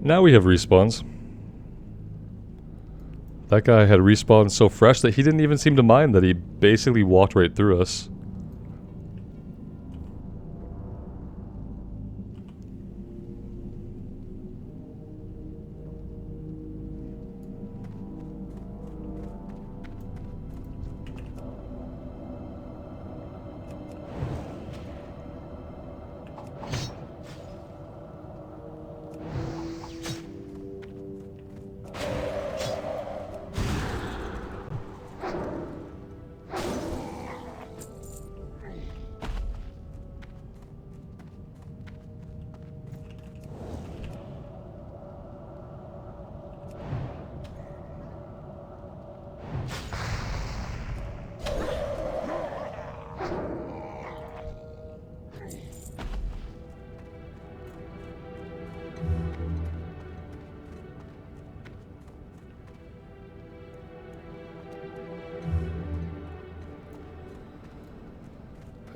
Now we have respawns. That guy had respawned so fresh that he didn't even seem to mind that he basically walked right through us.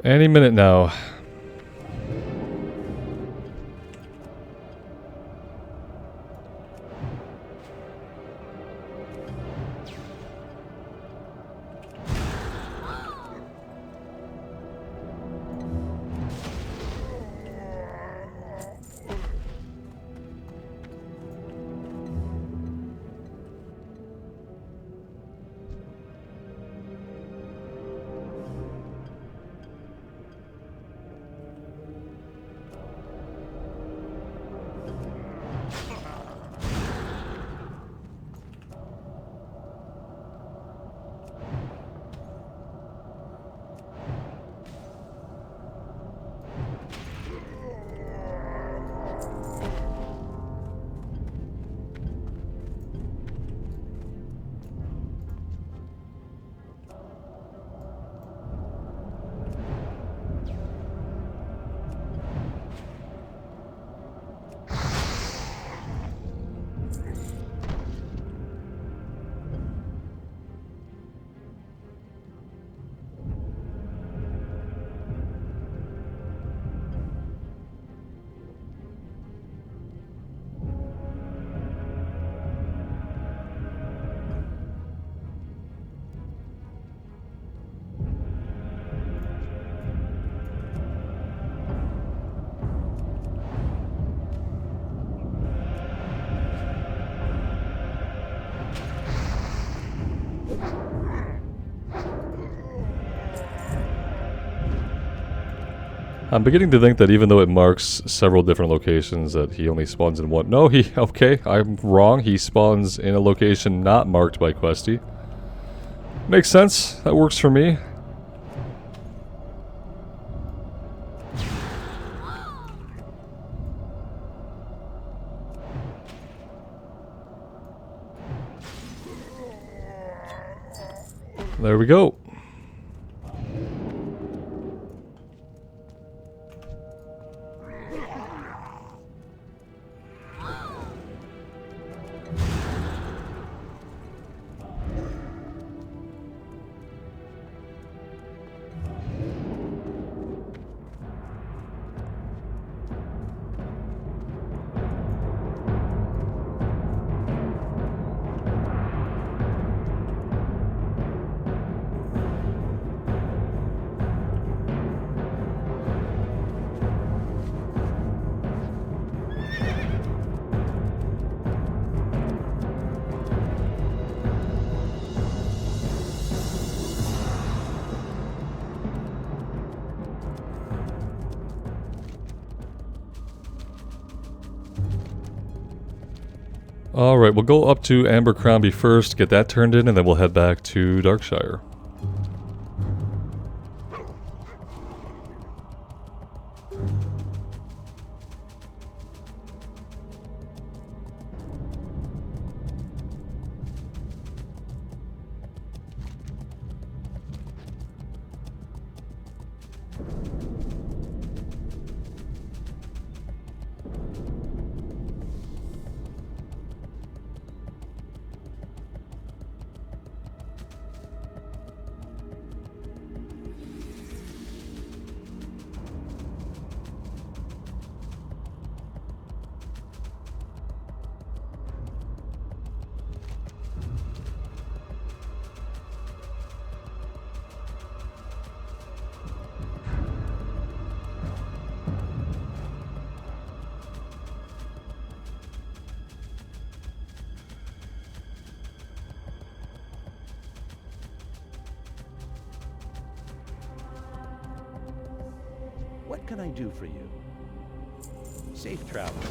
Any minute now. I'm beginning to think that even though it marks several different locations, that he only spawns in one. No, okay, I'm wrong. He spawns in a location not marked by Questy. Makes sense. That works for me. There we go. Alright, we'll go up to Abercrombie first, get that turned in, and then we'll head back to Darkshire. What can I do for you? Safe travels.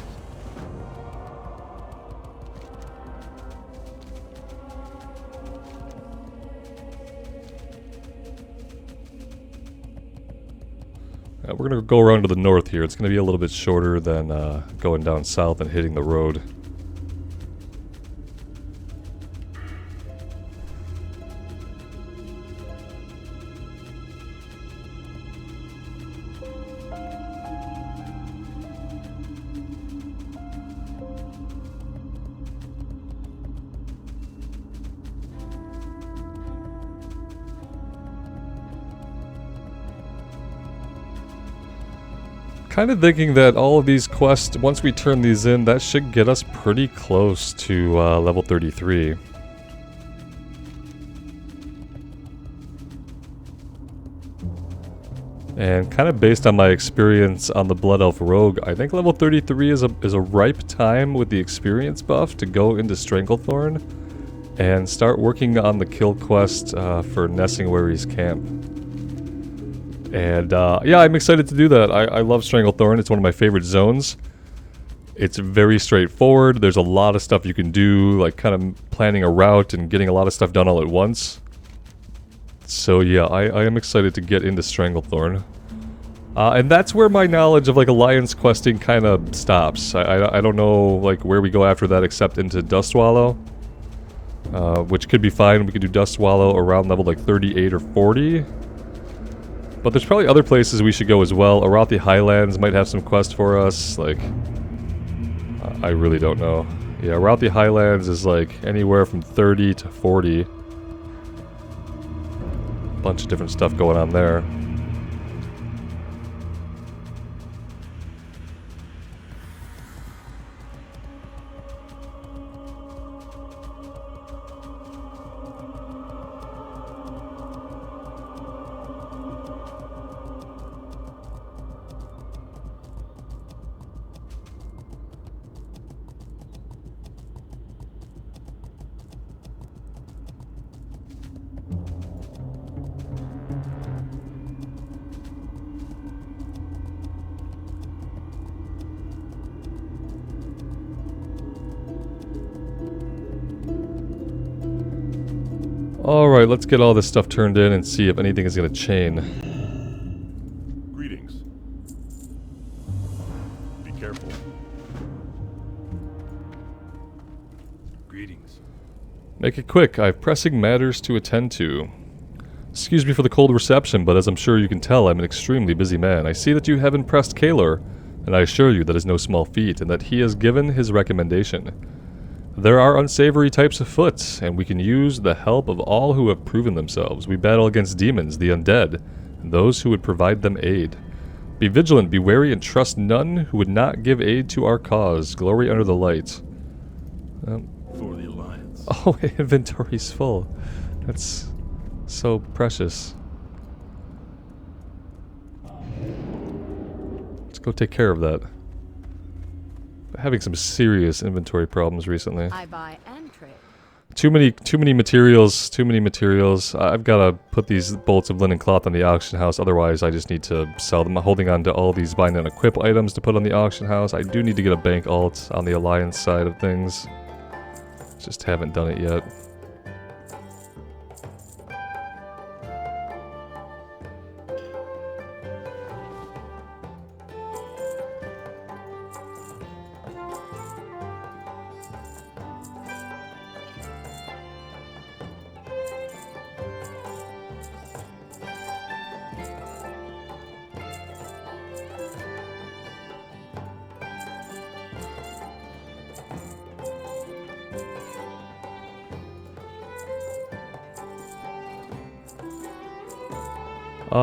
We're going to go around to the north here. It's going to be a little bit shorter than going down south and hitting the road. Kind of thinking that all of these quests, once we turn these in, that should get us pretty close to level 33. And kind of based on my experience on the Blood Elf Rogue, I think level 33 is a ripe time with the experience buff to go into Stranglethorn and start working on the kill quest for Nessingwary's camp. And yeah, I'm excited to do that. I love Stranglethorn. It's one of my favorite zones. It's very straightforward. There's a lot of stuff you can do, like kind of planning a route and getting a lot of stuff done all at once. So yeah, I am excited to get into Stranglethorn. And that's where my knowledge of like Alliance questing kind of stops. I don't know like where we go after that except into Dustwallow. Which could be fine. We could do Dustwallow around level like 38 or 40. But there's probably other places we should go as well. Arathi Highlands might have some quests for us, like... I really don't know. Yeah, Arathi Highlands is like anywhere from 30 to 40. Bunch of different stuff going on there. Alright, let's get all this stuff turned in and see if anything is going to chain. Greetings. Be careful. Greetings. Make it quick, I have pressing matters to attend to. Excuse me for the cold reception, but as I'm sure you can tell, I'm an extremely busy man. I see that you have impressed Kaler, and I assure you that is no small feat, and that he has given his recommendation. There are unsavory types afoot, and we can use the help of all who have proven themselves. We battle against demons, the undead, and those who would provide them aid. Be vigilant, be wary, and trust none who would not give aid to our cause. Glory under the light. For the Alliance. Oh, inventory's full. That's so precious. Let's go take care of that. Having some serious inventory problems recently. I buy and trade. Too many materials. I've got to put these bolts of linen cloth on the auction house, otherwise I just need to sell them. I'm holding on to all these bind and equip items to put on the auction house. I do need to get a bank alt on the Alliance side of things. Just haven't done it yet.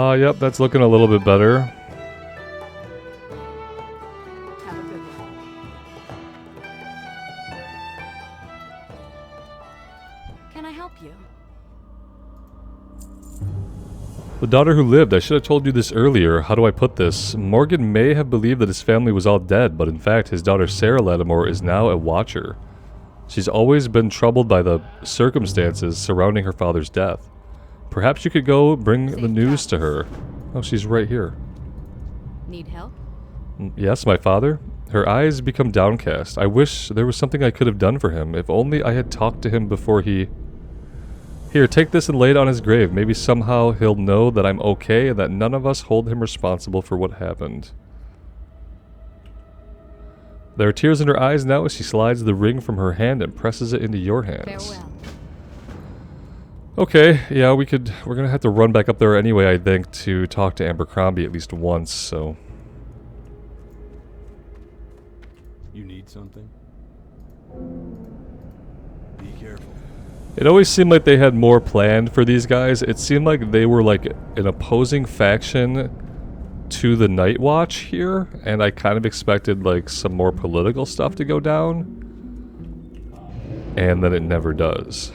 Yep, that's looking a little bit better. Have a good one. Can I help you? The daughter who lived, I should have told you this earlier. How do I put this? Morgan may have believed that his family was all dead, but in fact his daughter Sarah Lattimore is now a watcher. She's always been troubled by the circumstances surrounding her father's death. Perhaps you could go bring the news to her. Oh, she's right here. Need help? Yes, my father. Her eyes become downcast. I wish there was something I could have done for him. If only I had talked to him before he... Here, take this and lay it on his grave. Maybe somehow he'll know that I'm okay and that none of us hold him responsible for what happened. There are tears in her eyes now as she slides the ring from her hand and presses it into your hands. Farewell. Okay, yeah, we're gonna have to run back up there anyway, I think, to talk to Abercrombie at least once, so... You need something? Be careful. It always seemed like they had more planned for these guys. It seemed like they were like an opposing faction to the Night Watch here, and I kind of expected like some more political stuff to go down. And then it never does.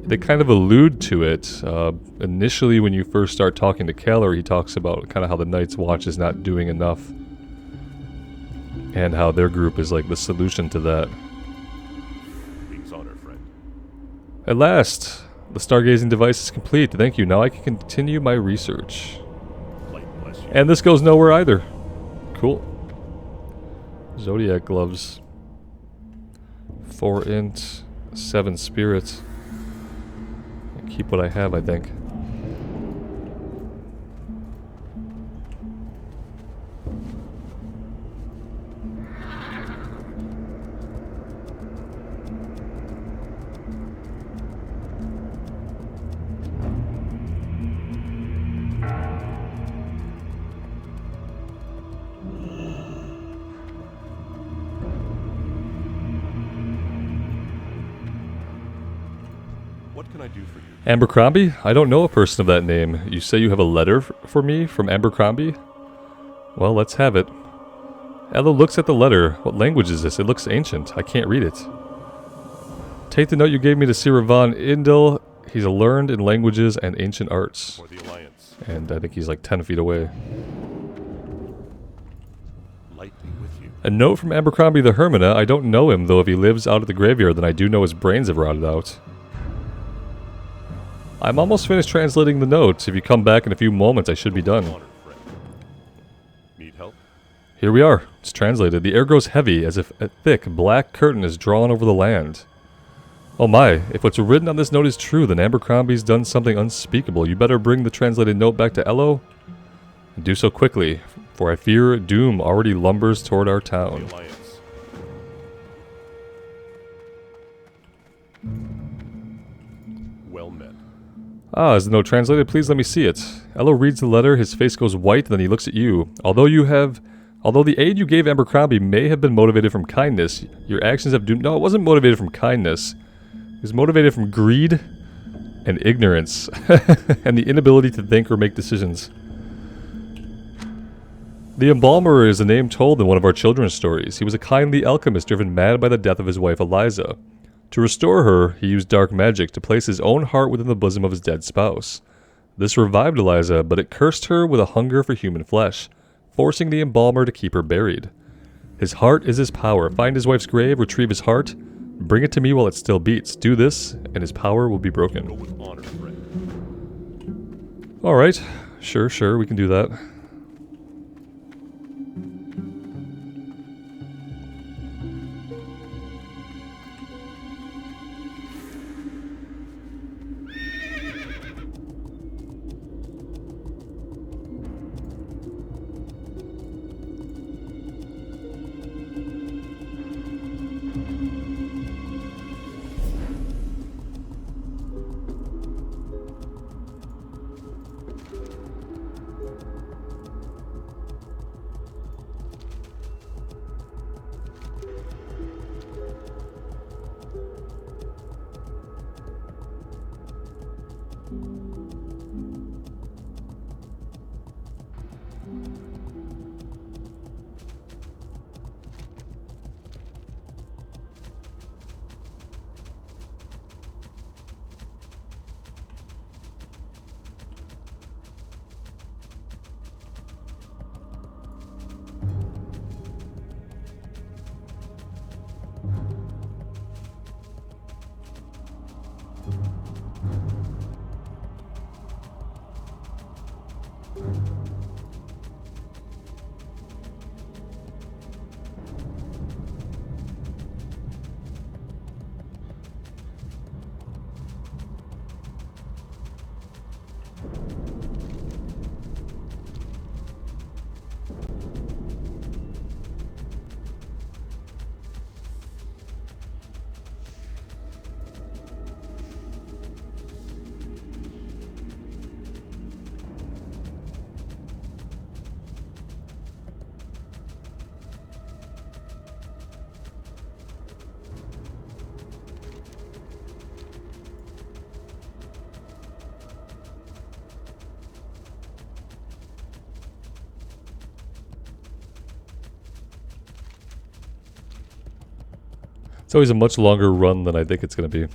They kind of allude to it. Initially, when you first start talking to Keller, he talks about kind of how the Night's Watch is not doing enough. And how their group is like the solution to that. King's honor, friend. At last, the stargazing device is complete. Thank you. Now I can continue my research. Light bless you. And this goes nowhere either. Cool. Zodiac gloves. 4 int, 7 spirit. Keep what I have, I think. What can I do for you? Abercrombie? I don't know a person of that name. You say you have a letter for me from Abercrombie? Well, let's have it. Ella looks at the letter. What language is this? It looks ancient. I can't read it. Take the note you gave me to Sir Von Indel. He's learned in languages and ancient arts. For the Alliance. And I think he's like 10 feet away. Light be with you. A note from Abercrombie the Hermina. I don't know him, though if he lives out at the graveyard, then I do know his brains have rotted out. I'm almost finished translating the note. If you come back in a few moments, I should be done. Honored friend. Need help? Here we are. It's translated. The air grows heavy, as if a thick, black curtain is drawn over the land. Oh my, if what's written on this note is true, then Abercrombie's done something unspeakable. You better bring the translated note back to Ello, and do so quickly, for I fear doom already lumbers toward our The town. Alliance. Well met. Ah, is the note translated? Please let me see it. Ello reads the letter, his face goes white, then he looks at you. Although the aid you gave Abercrombie may have been motivated from kindness, your actions have doomed... No, it wasn't motivated from kindness. It was motivated from greed and ignorance, and the inability to think or make decisions. The Embalmer is a name told in one of our children's stories. He was a kindly alchemist driven mad by the death of his wife Eliza. To restore her, he used dark magic to place his own heart within the bosom of his dead spouse. This revived Eliza, but it cursed her with a hunger for human flesh, forcing the Embalmer to keep her buried. His heart is his power. Find his wife's grave, retrieve his heart, bring it to me while it still beats. Do this, and his power will be Go broken. with honor, friend. Alright, sure, we can do that. It's always a much longer run than I think it's going to be.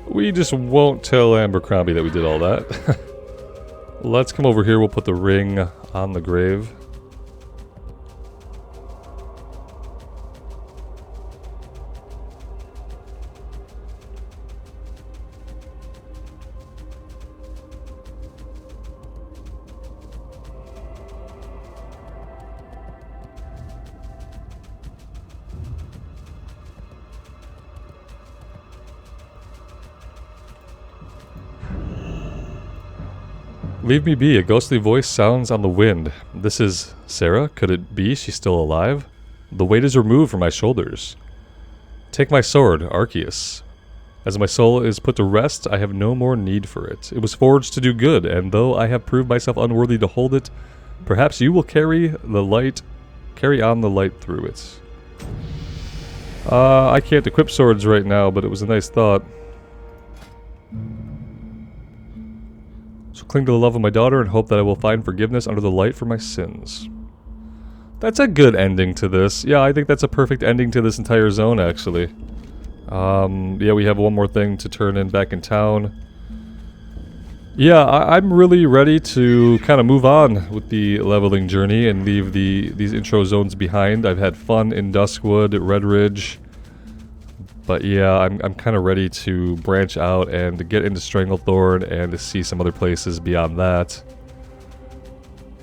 We just won't tell Abercrombie that we did all that. Let's come over here. We'll put the ring on the grave. Leave me be. A ghostly voice sounds on the wind. This is Sarah. Could it be she's still alive? The weight is removed from my shoulders. Take my sword, Arceus. As my soul is put to rest, I have no more need for it. It was forged to do good, and though I have proved myself unworthy to hold it, perhaps you will carry on the light through it. I can't equip swords right now, but it was a nice thought. So cling to the love of my daughter and hope that I will find forgiveness under the light for my sins. That's a good ending to this. Yeah, I think that's a perfect ending to this entire zone, actually. Yeah, we have one more thing to turn in back in town. Yeah, I'm really ready to kind of move on with the leveling journey and leave these intro zones behind. I've had fun in Duskwood, Red Ridge. But yeah, I'm kind of ready to branch out and get into Stranglethorn and to see some other places beyond that.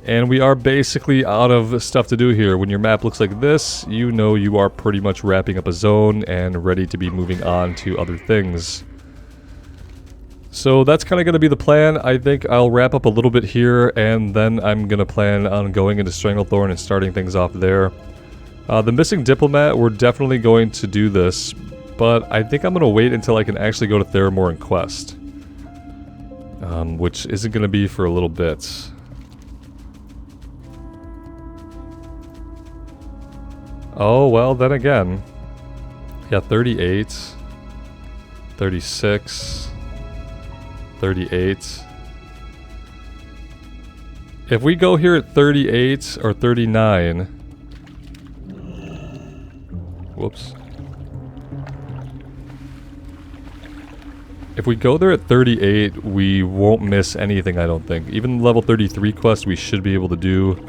And we are basically out of stuff to do here. When your map looks like this, you know you are pretty much wrapping up a zone and ready to be moving on to other things. So that's kind of going to be the plan. I think I'll wrap up a little bit here, and then I'm going to plan on going into Stranglethorn and starting things off there. The Missing Diplomat, we're definitely going to do this, but I think I'm going to wait until I can actually go to Theramore and quest. Which isn't going to be for a little bit. Oh, well, then again. Yeah, 38. 36. 38. If we go here at 38 or 39... Whoops. If we go there at 38, we won't miss anything, I don't think. Even level 33 quest we should be able to do.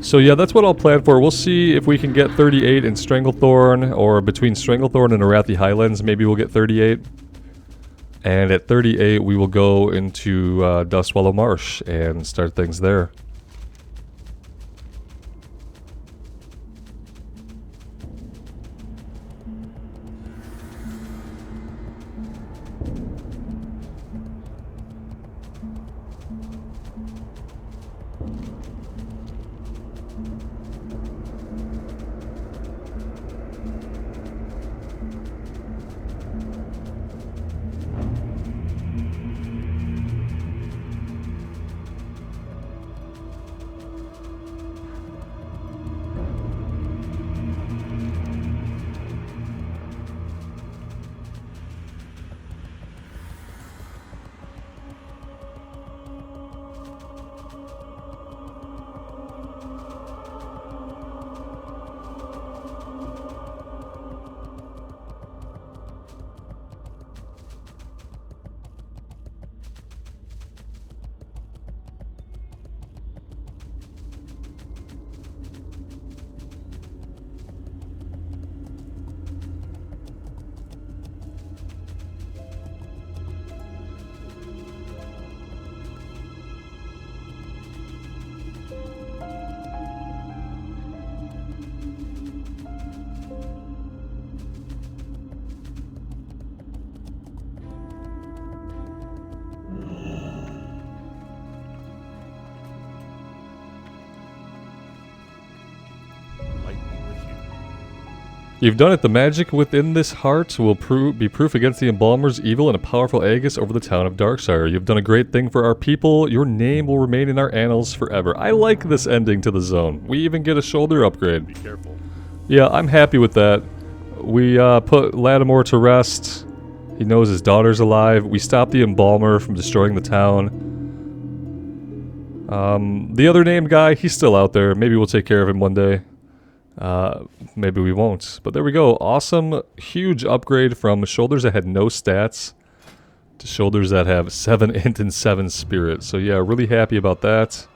So yeah, that's what I'll plan for. We'll see if we can get 38 in Stranglethorn, or between Stranglethorn and Arathi Highlands, maybe we'll get 38. And at 38, we will go into Dustswallow Marsh and start things there. You've done it. The magic within this heart will be proof against the Embalmer's evil and a powerful aegis over the town of Darkshire. You've done a great thing for our people. Your name will remain in our annals forever. I like this ending to the zone. We even get a shoulder upgrade. Be careful. Yeah, I'm happy with that. We put Lattimore to rest. He knows his daughter's alive. We stopped the Embalmer from destroying the town. The other named guy, he's still out there. Maybe we'll take care of him one day. Maybe we won't. But there we go. Awesome, huge upgrade from shoulders that had no stats to shoulders that have 7 int and 7 spirit. So yeah, really happy about that.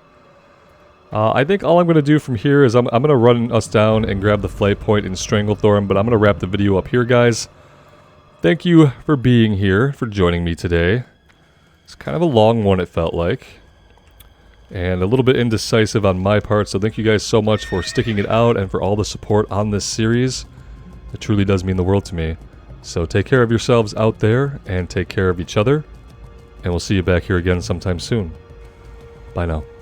I think all I'm going to do from here is I'm going to run us down and grab the flight point in Stranglethorn, but I'm going to wrap the video up here, guys. Thank you for being here, for joining me today. It's kind of a long one, it felt like. And a little bit indecisive on my part, so thank you guys so much for sticking it out and for all the support on this series. It truly does mean the world to me. So take care of yourselves out there, and take care of each other. And we'll see you back here again sometime soon. Bye now.